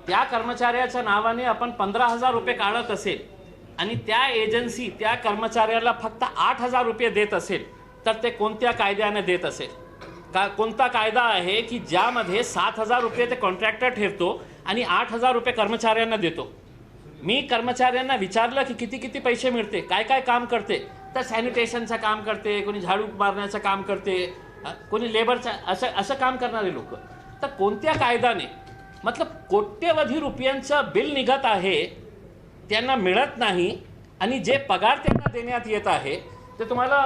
S1: त्या कर्मचाऱ्याच्या नावाने आपण 15,000 रुपये काढत असेल आणि त्या एजन्सी त्या कर्मचाऱ्याला फक्त 8,000 रुपये देत असेल तर ते कोणत्या कायद्याने देत असेल. कोणता कायदा आहे की ज्यामध्ये 7,000 रुपये ते कॉन्ट्रॅक्टर ठेवतो आणि 8,000 रुपये कर्मचाऱ्यांना देतो. मी कर्मचाऱ्यांना विचारलं की किती पैसे मिळते, काय काम करते. तर सॅनिटेशनचं काम करते, कोणी झाडू मारण्याचं काम करते, कोणी लेबरचं असं काम करणारे लोक. तर कोणत्या कायद्याने मतलब कोट्यवधी रुपयांचं बिल निघत आहे, त्यांना मिळत नाही आणि जे पगार त्यांना देण्यात येत आहे ते तुम्हाला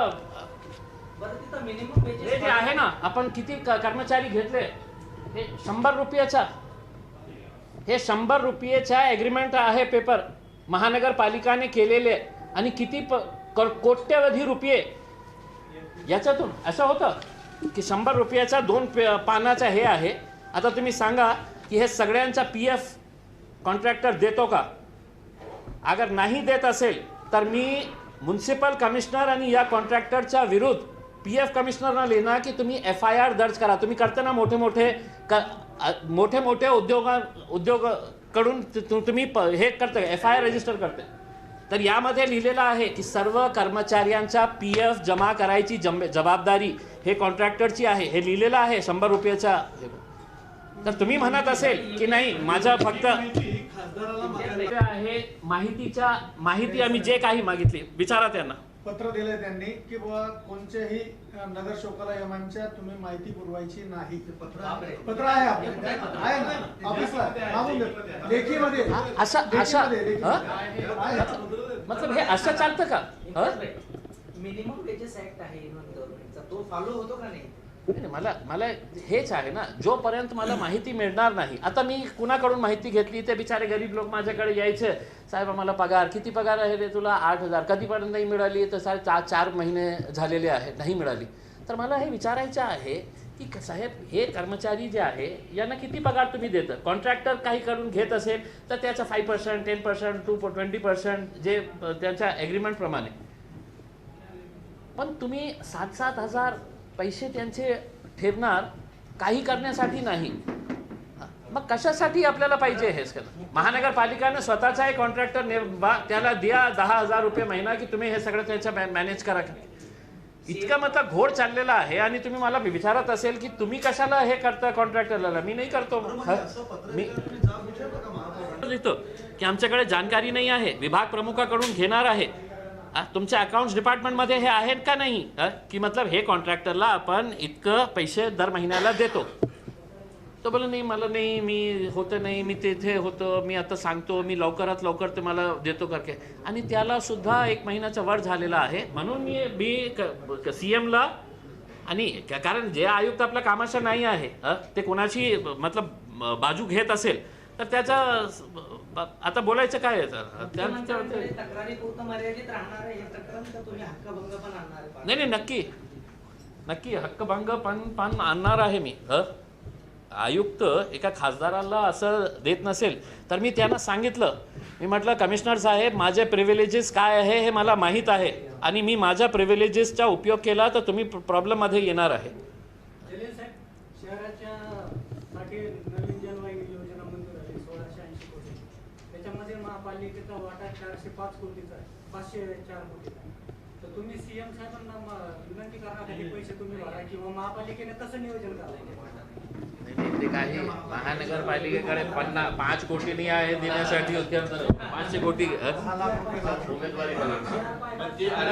S1: हे जे आहे ना, आपण किती कर्मचारी घेतले, हे 100 रुपयाचा, हे 100 रुपयाचा एग्रीमेंट आहे पेपर महानगरपालिकाने केलेले आणि किती कोट्यवधी रुपये याच्यातून असं होतं की 100 रुपयाचा 2 पानाचा हे आहे. आता तुम्ही सांगा की हे सगळ्यांचा PF कॉन्ट्रॅक्टर देतो का. अगर नाही देत असेल तर मी म्युन्सिपल कमिशनर आणि या कॉन्ट्रॅक्टरच्या विरुद्ध PF कमिशनरना लिहिणार की तुम्ही FIR दर्ज करा. तुम्ही करता ना मोठे मोठे उद्योगकडून तुम्ही हे करता FIR रजिस्टर करते. तर यामध्ये लिहिलेलं आहे की सर्व कर्मचाऱ्यांचा PF जमा करायची जबाबदारी हे कॉन्ट्रॅक्टरची आहे. हे लिहिलेलं आहे 100 रुपयाचा. तर तुम्ही म्हणत असेल की नाही माझं फक्त आहे माहिती आम्ही जे काही मागितली विचारा त्यांना.
S7: पत्र दिले त्यांनी की बाबा कोणत्याही नगर शौचालयांच्या तुम्ही माहिती पुरवायची नाही. पत्र आहे आहे ना ऑफिसला लेखीमध्ये
S1: मतलब हे असं चालतं का.
S4: मिनिमम वेजेस ऍक्ट आहे गव्हर्नमेंटचा, तो फॉलो होतो का नाही.
S1: नाही, मला मला हेच आहे ना, जोपर्यंत मला माहिती मिळणार नाही. आता मी कुणाकडून माहिती घेतली, ते बिचारे गरीब लोक माझ्याकडे यायचे, साहेब आम्हाला पगार किती पगार आहे रे तुला, 8,000, कधीपर्यंत नाही मिळाली, तर साहेब 4 महिने झालेले आहे नाही मिळाली. तर मला हे विचारायचं आहे की साहेब हे कर्मचारी जे आहे यांना किती पगार तुम्ही देता. कॉन्ट्रॅक्टर काही करून घेत असेल तर त्याचा 5%, 10%, 20% जे त्यांच्या ॲग्रीमेंटप्रमाणे, पण तुम्ही 7,000 पैसे त्यांचे ठेवणार काही करण्यासाठी नाही. मग कशासाठी आपल्याला पाहिजे हे सगळं. महानगरपालिकाने स्वतःचा एक कॉन्ट्रॅक्टर त्याला द्या 10,000 रुपये महिना की तुम्ही हे सगळं त्याचं मॅनेज करा. इतका मतलब घोड चाललेला आहे आणि तुम्ही मला विचारत असेल की तुम्ही कशाला हे करता कॉन्ट्रॅक्टरला. मी नाही करतो. मी लिहितो की आमच्याकडे जानकारी नाही आहे, विभाग प्रमुखाकडून घेणार आहे. तुमच्या अकाउंट्स डिपार्टमेंटमध्ये हे आहेत का नाही की मतलब हे कॉन्ट्रॅक्टरला आपण इतकं पैसे दर महिन्याला देतो. तो बोला नाही मला नाही, मी होतं नाही, मी तिथे होतो, मी आता सांगतो, मी लवकरात लवकर तुम्हाला देतो करके. आणि त्याला सुद्धा 1 महिन्याचा वर झालेला आहे. म्हणून मी CMला आणि कारण जे आयुक्त आपल्या कामाचं नाही आहे ते कोणाची मतलब बाजू घेत असेल तर त्याचा आता बोलायचं काय आहे.
S4: तक्रारीपुरतं मर्यादित राहणार आहे हे प्रकरण, तर तुम्ही हक्कभंग पण आणणार आहे?
S1: नाही नक्की नक्की हक्कभंग पण आणणार आहे मी. आयुक्त एका खासदाराला असं देत नसेल तर मी त्यांना सांगितलं, मी म्हटलं कमिशनर साहेब माझे प्रिव्हिलेजेस काय आहे हे मला माहीत आहे आणि मी माझ्या प्रिव्हिलेजेसचा उपयोग केला तर तुम्ही प्रॉब्लेममध्ये येणार आहे.
S8: जलील साहेब, शहराच्या साठी नवीन जलवाहिनी योजना मंजूर झाली 1680 कोटी. त्याच्यामध्ये महापालिकेचा वाटा 405 कोटीचा आहे, 504 कोटीचा आहे. तर तुम्ही CM साहेबांना विनंती करा हे पैसे तुम्ही भरा किंवा महापालिकेने तसं नियोजन करायचं.
S1: ते काही महानगरपालिकेकडे 5 कोटी नाही आहे देण्यासाठी, 500 कोटी उमेदवारी.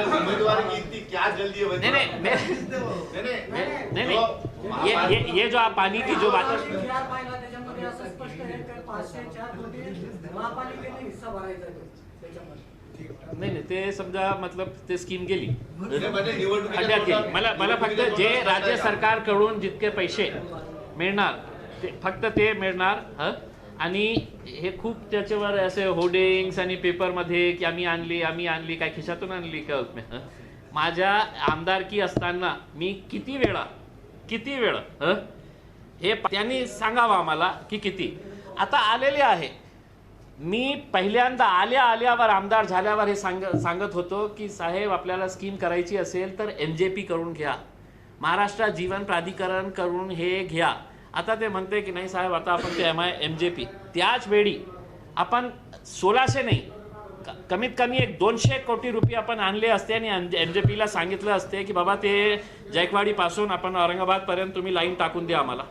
S2: उम्मीदवार की क्या जल्दी है?
S1: नहीं, ये जो आप पानी की जो बात
S8: त्याच्यामध्ये असं स्पष्ट आहे की 504 कोटी महापालिकेने हिस्सा भरायचा आहे त्याच्यामध्ये.
S1: नाही ते समजा मतलब ते स्कीम गेली
S2: निवडणुकीच्या
S1: गेली. मला फक्त जे राज्य सरकारकडून जितके पैसे मिळणार ते फक्त ते मिळणार. आणि हे खूप त्याच्यावर असे होर्डिंग्स आणि पेपरमध्ये की आम्ही आणली काय खिशातून आणली का. माझ्या आमदारकी असताना मी किती वेळा हे त्यांनी सांगावं आम्हाला की किती आता आलेले आहे. मी पहिल्यांदा आल्यावर आमदार झाल्यावर हे सांगत होतो की साहेब आपल्याला स्कीम करायची असेल तर MJP करून घ्या, महाराष्ट्र जीवन प्राधिकरण करून हे घ्या. आता ते म्हणते की नाही साहेब आता आपण ते MJP. त्याच वेळी आपण 1600 नाही कमीत कमी एक 200 कोटी रुपये आपण आणले असते आणि MJPला सांगितलं असते की बाबा ते जायकवाडीपासून आपण औरंगाबादपर्यंत तुम्ही लाईन टाकून द्या आम्हाला.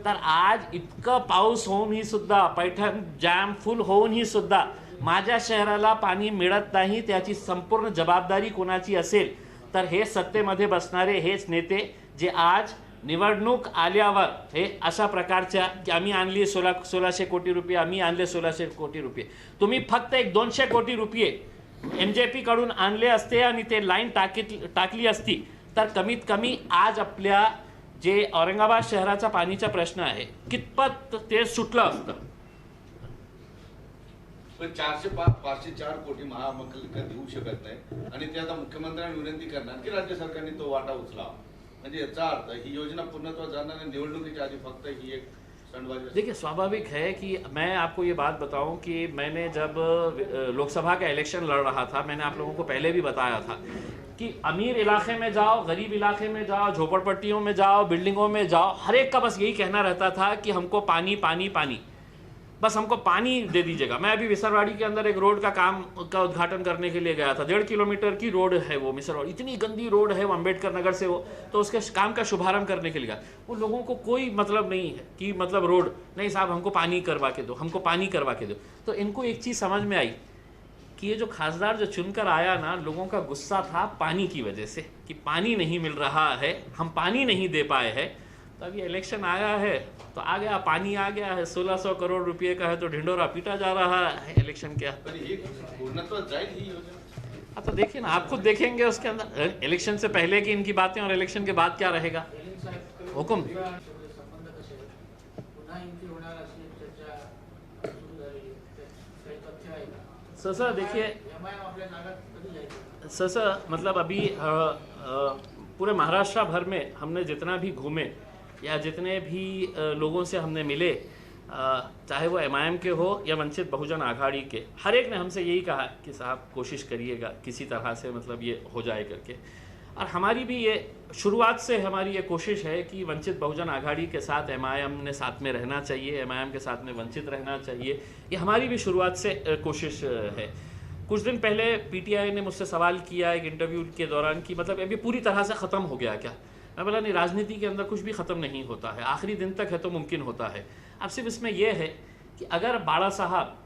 S1: तर आज इतकं पाऊस होऊनही सुद्धा, पैठण जॅम फुल होऊनही सुद्धा माझ्या शहराला पाणी मिळत नाही. त्याची संपूर्ण जबाबदारी कोणाची असेल तर हे सत्तेमध्ये बसणारे हेच नेते जे आज निवडणूक आल्यावर हे अशा प्रकारच्या की आम्ही आणली 1600 कोटी रुपये, आम्ही आणले 1600 कोटी रुपये. तुम्ही फक्त एक 200 कोटी रुपये MJP कडून आणले असते आणि ते लाईन टाकली असती तर कमीत कमी आज आपल्या जे औरंगाबाद शहराचा पाणीचा प्रश्न आहे कितपत ते सुटलं असतं.
S2: 504 कोटी महापालिका देऊ शकत नाही आणि ते आता मुख्यमंत्र्यांनी विनंती करणार की राज्य सरकारने तो वाटा उचलावा. म्हणजे याचा अर्थ ही योजना पूर्णत्वास जाणार निवडणुकीच्या आधी फक्त ही एक संडबाजी.
S1: देखिए स्वाभाविक है कि मैं आपको ये बात बताऊं कि मैंने जब लोकसभा का इलेक्शन लड़ रहा था मैंने आप लोगों को पहले भी बताया था कि अमीर इलाके में जाओ, गरीब इलाके में जाओ, झोपड़पट्टियों में जाओ, बिल्डिंगों में जाओ, हर एक का बस यही कहना रहता था कि हमको पानी पानी पानी, बस हमको पानी दे दीजिएगा. मैं अभी विसरवाड़ी के अंदर एक रोड का काम का उद्घाटन करने के लिए गया था. 1.5 किलोमीटर की रोड है वो मिसरवाड़ी, इतनी गंदी रोड है वो अम्बेडकर नगर से वो, तो उसके काम का शुभारंभ करने के लिए गया. वो लोगों को कोई मतलब नहीं है कि मतलब रोड नहीं साहब हमको पानी करवा के दो, हमको पानी करवा के दो. तो इनको एक चीज़ समझ में आई कि ये जो खासदार जो चुनकर आया ना, लोगों का गुस्सा था पानी की वजह से कि पानी नहीं मिल रहा है, हम पानी नहीं दे पाए हैं. तो अभी इलेक्शन आया है तो आ गया, पानी आ गया है, 1600 करोड़ रुपए का है तो ढिंडोरा पीटा जा रहा है इलेक्शन क्या. हाँ तो देखिए ना, आप खुद देखेंगे उसके अंदर इलेक्शन से पहले की इनकी बातें और इलेक्शन के बाद क्या रहेगा. हुकुम.
S8: संबंध कसे आहेत? पुन्हा युती होणार अशी चर्चा सुरू झाली काही तथ्य आहे का?
S1: ससा देखिए
S8: एमआयएम आपल्या जागा कधी जायचं?
S1: ससा मतलब अभी पूरे महाराष्ट्र भर में हमने जितना भी घूमे या जितने भी लोगों से हमने मिले, चाहे वो एमआईएम के हो या वंचित बहुजन आघाड़ी के, हर एक ने हमसे यही कहा कि साहब कोशिश करिएगा किसी तरह से मतलब ये हो जाए करके. और हमारी भी ये शुरुआत से हमारी ये कोशिश है कि वंचित बहुजन आघाड़ी के साथ एमआईएम ने साथ में रहना चाहिए, एमआईएम के साथ में वंचित रहना चाहिए. ये हमारी भी शुरुआत से कोशिश है. कुछ दिन पहले पीटीआई ने मुझसे सवाल किया एक इंटरव्यू के दौरान कि मतलब अभी पूरी तरह से ख़त्म हो गया क्या. मैं बोला नहीं, राजनीति के अंदर कुछ भी ख़त्म नहीं होता है, आखिरी दिन तक है तो मुमकिन होता है. अब सिर्फ इसमें यह है कि अगर बाड़ा साहब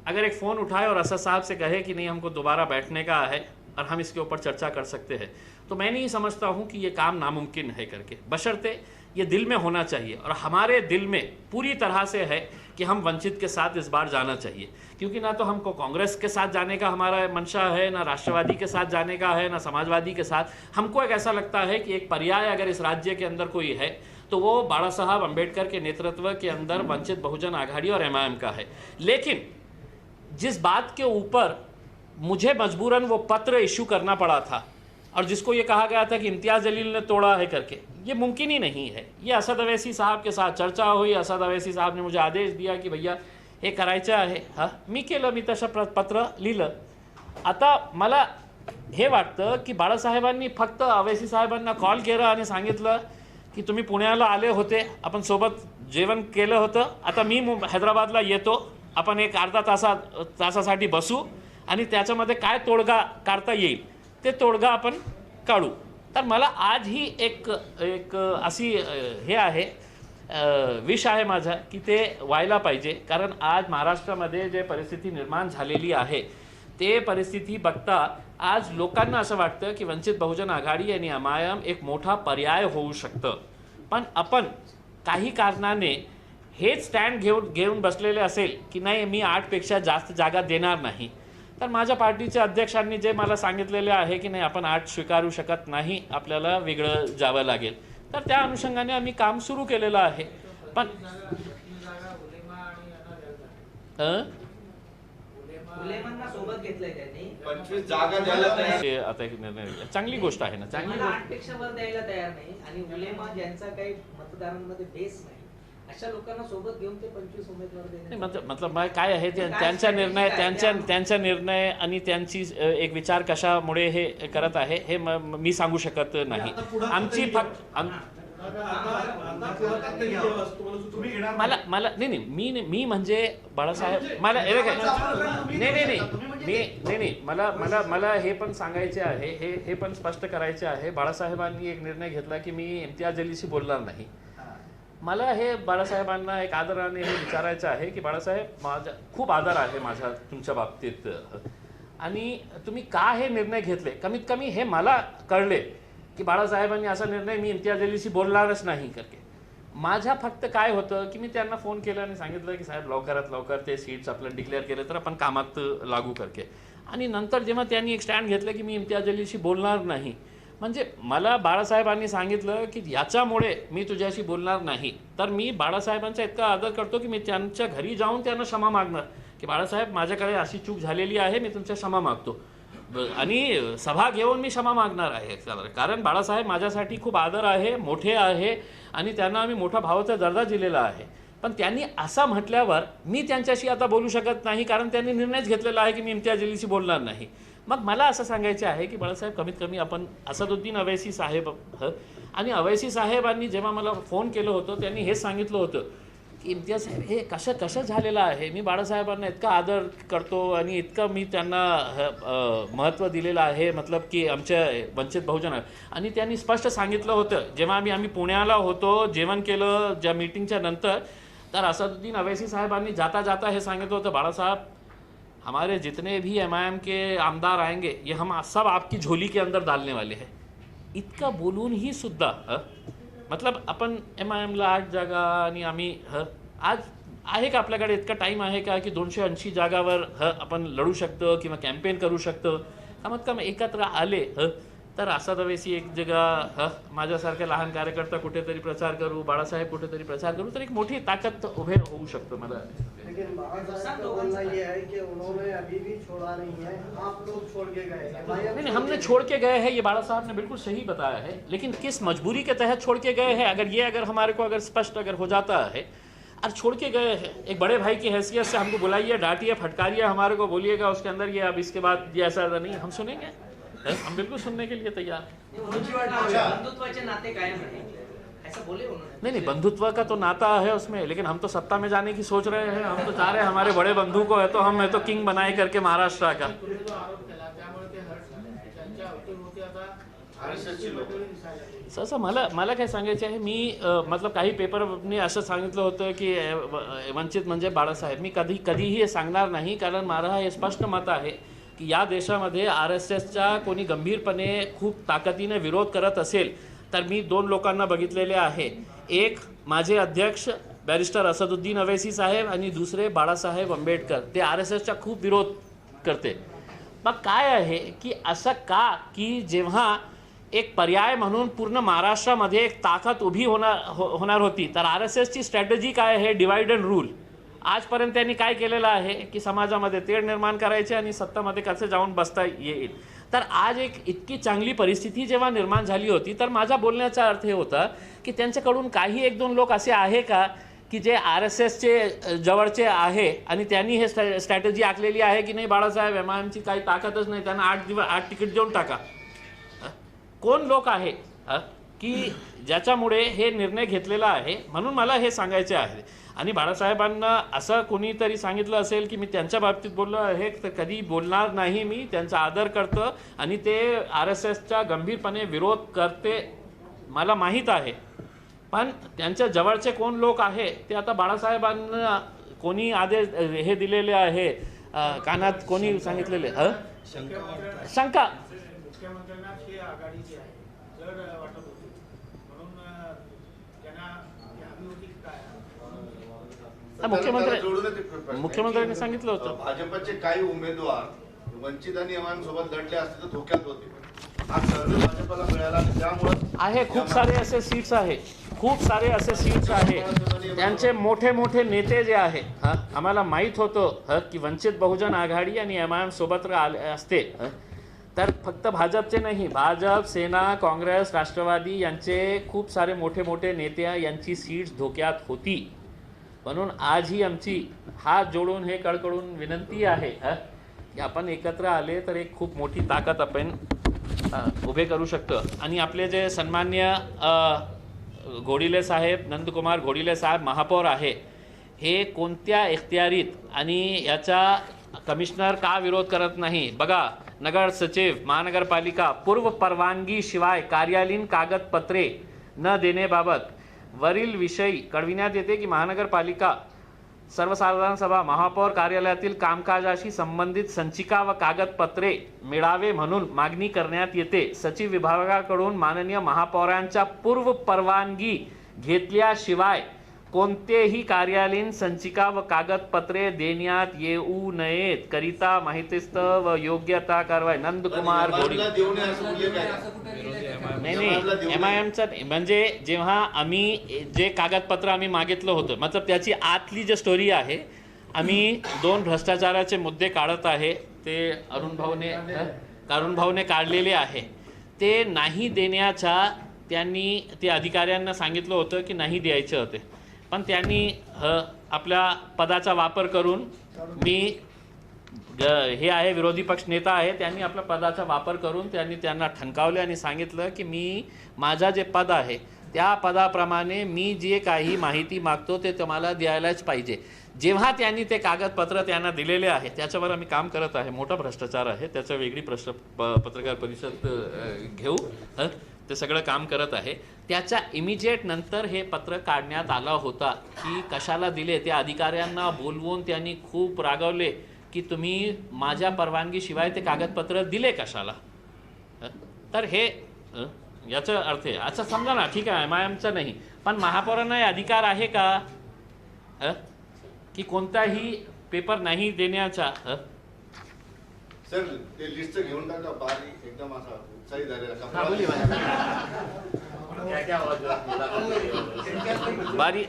S1: अगर एक फ़ोन उठाए और असद साहब से कहे कि नहीं हमको दोबारा बैठने का है और हम इसके ऊपर चर्चा कर सकते हैं, तो मैं नहीं समझता हूँ कि ये काम नामुमकिन है करके, बशर्ते ये दिल में होना चाहिए. और हमारे दिल में पूरी तरह से है कि हम वंचित के साथ इस बार जाना चाहिए, क्योंकि ना तो हमको कांग्रेस के साथ जाने का हमारा मंशा है, ना राष्ट्रवादी के साथ जाने का है, ना समाजवादी के साथ. हमको एक ऐसा लगता है कि एक पर्याय अगर इस राज्य के अंदर कोई है तो वो बाड़ा साहब अम्बेडकर के नेतृत्व के अंदर वंचित बहुजन आघाड़ी और एमआईएम का है. लेकिन जिस बात के ऊपर मुझे मजबूरन वो पत्र इशू करना पड़ा था और जिसको ये कहा गया था कि इम्तियाज़ जलील ने तोड़ा है करके, ये मुमकिन ही नहीं है. ये असद अवैसी साहब के साथ चर्चा हुई, असद अवैसी साहब ने मुझे आदेश दिया की भैया हे करायचं आहे. हां, मी केलं, मी तसं पत्र लिहिलं. आता मला हे वाटतं की बाळासाहेबांनी फक्त अवैसी साहेबांना कॉल केला आणि सांगितलं की तुम्ही पुण्याला आले होते, आपण सोबत जेवण केलं होतं, आता मी हैदराबादला येतो, आपण एक अर्धा तासासाठी बसू आणि त्याच्यामध्ये काय तोडगा काढता येईल ते तोडगा आपण काढू. तर मला आज ही एक अशी हे आहे विश आहे माझा की ते व्हायला पाहिजे. कारण आज महाराष्ट्रामध्ये जे परिस्थिती निर्माण झालेली आहे ते परिस्थिती बघता आज लोकांना असं वाटतं की वंचित बहुजन आघाडी आणि एमआईएम एक मोठा पर्याय होऊ शकतं. पण आपण काही कारणाने हेच स्टँड घेऊन बसलेले असेल की नाही मी 8पेक्षा जास्त जागा देणार नाही, तर माझ्या पार्टीच्या अध्यक्षांनी जे मला सांगितलेले आहे की नाही आपण 8 स्वीकारू शकत नाही, आपल्याला वेगळं जावं लागेल, तर त्या अनुषंगाने आम्ही काम सुरू केलेलं आहे. पण
S4: उलेमांना सोबत घेतलंय त्यांनी
S2: 25 जागा द्यायला तयार.
S1: ते आता एक निर्णय चांगली गोष्ट आहे ना, चांगली
S4: मला
S1: गोष्ट.
S4: 8पेक्षा वर द्यायला तयार नाही आणि उलेमा ज्यांचा काही मतदारांमध्ये बेस नाही अशा लोकांना सोबत घेऊन ते 25 उमेदवार
S1: नाही,
S4: देणे
S1: मतलब काय आहे त्यांचा निर्णय आणि त्यांची एक विचार कशामुळे हे करत आहे हे मी सांगू शकत नाही. आमची फक्त मला मी म्हणजे बाळासाहेब मला नाही मला हे पण सांगायचे आहे, हे पण स्पष्ट करायचे आहे. बाळासाहेबांनी एक निर्णय घेतला की मी इम्तियाज जलीलशी बोलणार नाही. मला हे बाळासाहेबांना एक आदराने हे विचारायचं आहे की बाळासाहेब माझा खूप आदर आहे माझा तुमच्या बाबतीत आणि तुम्ही का हे निर्णय घेतले, कमीत कमी हे मला कळले की बाळासाहेबांनी असा निर्णय मी इम्तियाज जलीलशी बोलणारच नाही करके. माझ्या फक्त काय होतं की मी त्यांना फोन केला आणि सांगितलं की साहेब लवकरात लवकर ते सीट्स आपल्याला डिक्लेअर केले तर आपण कामात लागू करके. आणि नंतर जेव्हा त्यांनी एक स्टँड घेतलं की मी इम्तियाज जलीलशी बोलणार नाही, म्हणजे मला बाळासाहेबांनी सांगितलं की याच्यामुळे मी तुझ्याशी बोलणार नाही, तर मी बाळासाहेबांचा इतका आदर करतो की मी त्यांच्या घरी जाऊन त्यांना क्षमा मागणार की बाळासाहेब माझ्याकडे अशी चूक झालेली आहे, मी तुमच्या क्षमा मागतो आणि सभा घेऊन मी क्षमा मागणार आहे. कारण बाळासाहेब माझ्यासाठी खूप आदर आहे, मोठे आहे आणि त्यांना आम्ही मोठा भावाचा दर्जा दिलेला आहे. पण त्यांनी असं म्हटल्यावर मी त्यांच्याशी आता बोलू शकत नाही, कारण त्यांनी निर्णयच घेतलेला आहे की मी इम्तियाज जलीलशी बोलणार नाही. मग मला असं सांगायचे आहे की बाळासाहेब कमीत कमी आपण असदुद्दीन अवैसी साहेब आणि अवैसी साहेबांनी जेव्हा मला फोन केलं होतं त्यांनी हेच सांगितलं होतं की इम्तियाज साहेब हे कसं झालेलं आहे, मी बाळासाहेबांना इतका आदर करतो आणि इतकं मी त्यांना महत्त्व दिलेलं आहे, मतलब की आमच्या वंचित बहुजन. आणि त्यांनी स्पष्ट सांगितलं होतं जेव्हा आम्ही पुण्याला होतो जेवण केलं ज्या मीटिंगच्या नंतर, तर असदुद्दीन अवैसी साहेबांनी जाता जाता हे सांगितलं होतं बाळासाहेब हमारे जितने भी एमआईएम के आमदार आएंगे ये हम सब आपकी झोली के अंदर डालने वाले हैं. इतका बोलूनही सुद्धा मतलब आपण एमआईएमला 8 जागा आणि आम्ही आज आहे का आपल्याकडे इतका टाईम आहे का की 280 जागावर आपण लढू शकतो किंवा कॅम्पेन करू शकतो. कमीत कमी एकत्र आले तर असा दवेसी एक जगा माझ्यासारख्या लहान कार्यकर्ता कुठेतरी प्रचार करू, बाळासाहेब कुठेतरी प्रचार करू, तर एक मोठी ताकद उभे होऊ शकतो मला.
S3: लेकिन महासाहेब का बोलना ये है कि उन्होंने अभी भी छोड़ा नहीं है, आप लोग छोड़ के गए हैं.
S1: नहीं, हमने छोड़ के गए हैं, ये बाड़ा साहब ने बिल्कुल सही बताया है, लेकिन किस मजबूरी के तहत छोड़ के गए हैं, अगर हमारे को अगर स्पष्ट अगर हो जाता है, और छोड़ के गए हैं एक बड़े भाई की हैसियत से, हमको बुलाइए, डांटिए, फटकारिए, हमारे को बोलिएगा उसके अंदर ये अब इसके बाद ये ऐसा नहीं, हम सुनेंगे, हम बिल्कुल सुनने के लिए तैयार.
S4: बंधुत्वाचे नाते कायम रहे, ऐसा बोले उन्होंने.
S1: नहीं, बंधुत्व का तो नाता है उसमें, लेकिन हम तो सत्ता में जाने की सोच रहे हैं, हम तो चाह रहे हैं हमारे बड़े बंधु को है तो हम है तो किंग बनाए करके महाराष्ट्र का. असं मला काय सांगायचं आहे, मी मतलब काही पेपरने असं सांगितलं होतं की वंचित म्हणजे बाळासाहेब. मी कधीही हे सांगणार नाही, कारण माझं हे स्पष्ट मत आहे की या देशामध्ये RSSचा कोणी गंभीरपणे खूप ताकदीने विरोध करत असेल तर मी 2 लोकांना बघितलेले आहे. एक माझे अध्यक्ष बॅरिस्टर असदुद्दीन अवैसी साहेब आणि दुसरे बाळासाहेब आंबेडकर. ते RSSचा खूप विरोध करते. मग काय आहे की असं का की जेव्हा एक पर्याय म्हणून पूर्ण महाराष्ट्रामध्ये एक ताकद उभी होणार होती, तर RSSची स्ट्रॅटेजी काय आहे, डिवाइड अँड रूल. आजपर्यंत त्यांनी काय केलेलं आहे की समाजामध्ये तेढ निर्माण करायचे आणि सत्तामध्ये कसे जाऊन बसता येईल. तर आज एक इतकी चांगली परिस्थिती जेव्हा निर्माण झाली होती, तर माझा बोलण्याचा अर्थ हे होता की त्यांच्याकडून काही 1-2 लोक असे आहे का की जे RSSचे जवळचे आहे आणि त्यांनी हे स्ट्रॅटेजी आखलेली आहे की नाही बाळासाहेब MIMची काही ताकदच नाही, त्यांना 8 तिकीट देऊन टाका. कोण लोक आहे की ज्याच्यामुळे हे निर्णय घेतलेला आहे. म्हणून मला हे सांगायचे आहे. आणि बाळासाहेबांना असं कोणीतरी सांगितलं असेल की मी त्यांच्या बाबतीत बोललो आहे, तर कधी बोलणार नाही. मी त्यांचा आदर करतो आणि ते RSSचा गंभीरपणे विरोध करते, मला माहीत आहे. पण त्यांच्या जवळचे कोण लोक आहे ते आता बाळासाहेबांना कोणी आदेश हे दिलेले आहे, कानात कोणी सांगितलेले शंका.
S7: मुख्यमंत्र्यांना ही आघाडी जी आहे जर वाटत होती म्हणून त्यांना हवी होती काय.
S1: मुख्यमंत्र्यांनी सांगितलं होतं
S2: भाजपचे काही उमेदवार वंचित आणि MIM सोबत लढले असते तर धोक्यात होते. हा सर्व भाजपला मिळाला त्यामुळे
S1: आहे. खूप सारे असे सीट्स आहे, खूप सारे असे सीट्स आहे. त्यांचे मोठे मोठे नेते जे आहे, आम्हाला माहीत होतं की वंचित बहुजन आघाडी आणि MIM सोबत असते, तर फक्त भाजपचे नाही, भाजप, सेना, काँग्रेस, राष्ट्रवादी यांचे खूप सारे मोठे मोठे नेते यांची सीट्स धोक्यात होती. म्हणून आजही आमची हात जोडून हे कळकळून विनंती आहे की आपण एकत्र आले तर एक खूप मोठी ताकद आपण उभे करू शकतो. आणि आपले जे सन्मान्य घोडिले साहेब, नंदकुमार घोडिले साहेब महापौर आहे, हे कोणत्या इख्तियारीत आणि याचा कमिशनर का विरोध करत नाही. बघा, नगर सचिव महानगरपालिका पूर्व परवानगी शिवाय कार्यालयीन कागदपत्रे न देण्याबाबत वरील विषयी कळविण्यात येते की महानगरपालिका सर्वसाधारण सभा महापौर कार्यालयातील कामकाजाशी संबंधित संचिका व कागदपत्रे मिळावे म्हणून मागणी करण्यात येते. सचिव विभागाकडून माननीय महापौरांच्या पूर्व परवानगी घेतल्याशिवाय कोणतेही कार्यालयीन संचिका व कागदपत्रे देण्यात येऊ नयेत करिता माहितीस्तव व योग्यता कारवाई. नंदकुमार घोडिले. नाही, MIMचं म्हणजे जेव्हा आम्ही जे कागदपत्र आम्ही मागितलं होतं, मतलब त्याची आतली जी स्टोरी आहे, आम्ही 2 भ्रष्टाचाराचे मुद्दे काढत आहे, ते अरुण भाऊने काढलेले आहे. ते नाही देण्याचा त्यांनी ते अधिकाऱ्यांना सांगितलं होतं की नाही द्यायचे होते, पण त्यांनी आपल्या पदाचा वापर करून, मी हे आहे विरोधी पक्ष नेता आहे, त्यांनी आपल्या पदाचा वापर करून त्यांना ठणकावले आणि सांगितलं की मी माझा जे पद आहे त्या पदाप्रमाणे मी जे काही माहिती मागतो ते तुम्हाला द्यायलाच पाहिजे. जेव्हा त्यांनी ते कागदपत्र त्यांना दिलेले आहे त्याच्यावर आम्ही काम करत आहे. मोठा भ्रष्टाचार आहे, त्याचं वेगळी पत्रकार परिषद घेऊ, ते सगळं काम करत आहे. त्याच्या इमिजिएट नंतर हे पत्र काढण्यात आला होता की कशाला दिले. त्या अधिकाऱ्यांना बोलवून त्यांनी खूप रागवले की तुम्ही माझ्या परवानगीशिवाय ते कागदपत्र दिले कशाला. तर हे याचा अर्थ आहे. अच्छा समजा ना, ठीक आहे MIMचं नाही, पण महापौरांना अधिकार आहे का की कोणताही पेपर नाही देण्याचा.
S2: सर ते लिस्ट घेऊन टाका, बारी एकदम असा उत्साही झालेला
S1: हाँ बोलिए बारी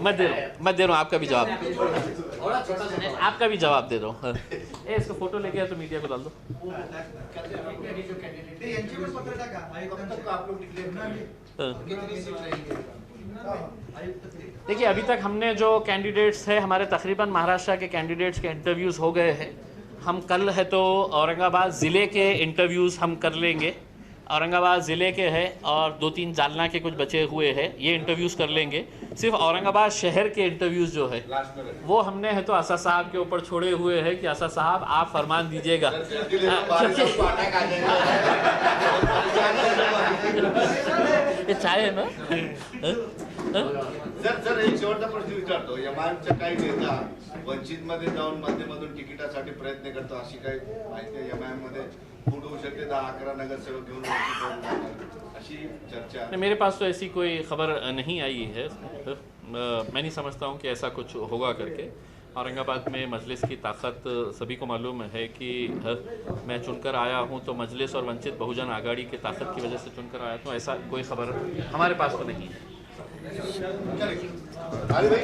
S1: मैं दे रहा हूँ आपका भी जवाब, आपका भी जवाब दे दो। इसको फोटो लेके आए तो मीडिया को डाल दो। देखिए अभी तक हमने जो कैंडिडेट्स है हमारे तकरीबन महाराष्ट्र के कैंडिडेट्स के इंटरव्यूज़ हो गए हैं। हम कल है तो औरंगाबाद ज़िले के इंटरव्यूज़ हम कर लेंगे, औरंगाबाद ज़िले के हैं और 2-3 जालना के कुछ बचे हुए हैं, ये इंटरव्यूज़ कर लेंगे। सिर्फ औरंगाबाद शहर के इंटरव्यूज़ जो है वो हमने है तो असद साहब के ऊपर छोड़े हुए हैं कि असद साहब आप फरमान दीजिएगा। ये चाय है ना?
S2: सर एक शेवटचा प्रश्न विचारतो, एमआयएमच्या काही नेता वंचितमध्ये जाऊन माध्यमातून तिकिटासाठी प्रयत्न करतो, अशी काही माहिती एमआयएम मध्ये फूट होऊ शकते, 10-11 नगरसेवक घेऊन अशी चर्चा?
S1: मेरे पास तो ऐसी कोई खबर नहीं आई है। मैं नहीं समझता हूँ कि ऐसा कुछ होगा करके। औरंगाबाद में मजलिस की ताकत सभी को मालूम है कि मैं चुनकर आया हूँ तो मजलिस और वंचित बहुजन आघाड़ी की ताकत की वजह से चुनकर आया, तो ऐसा कोई खबर हमारे पास तो नहीं है।
S2: अरे भाई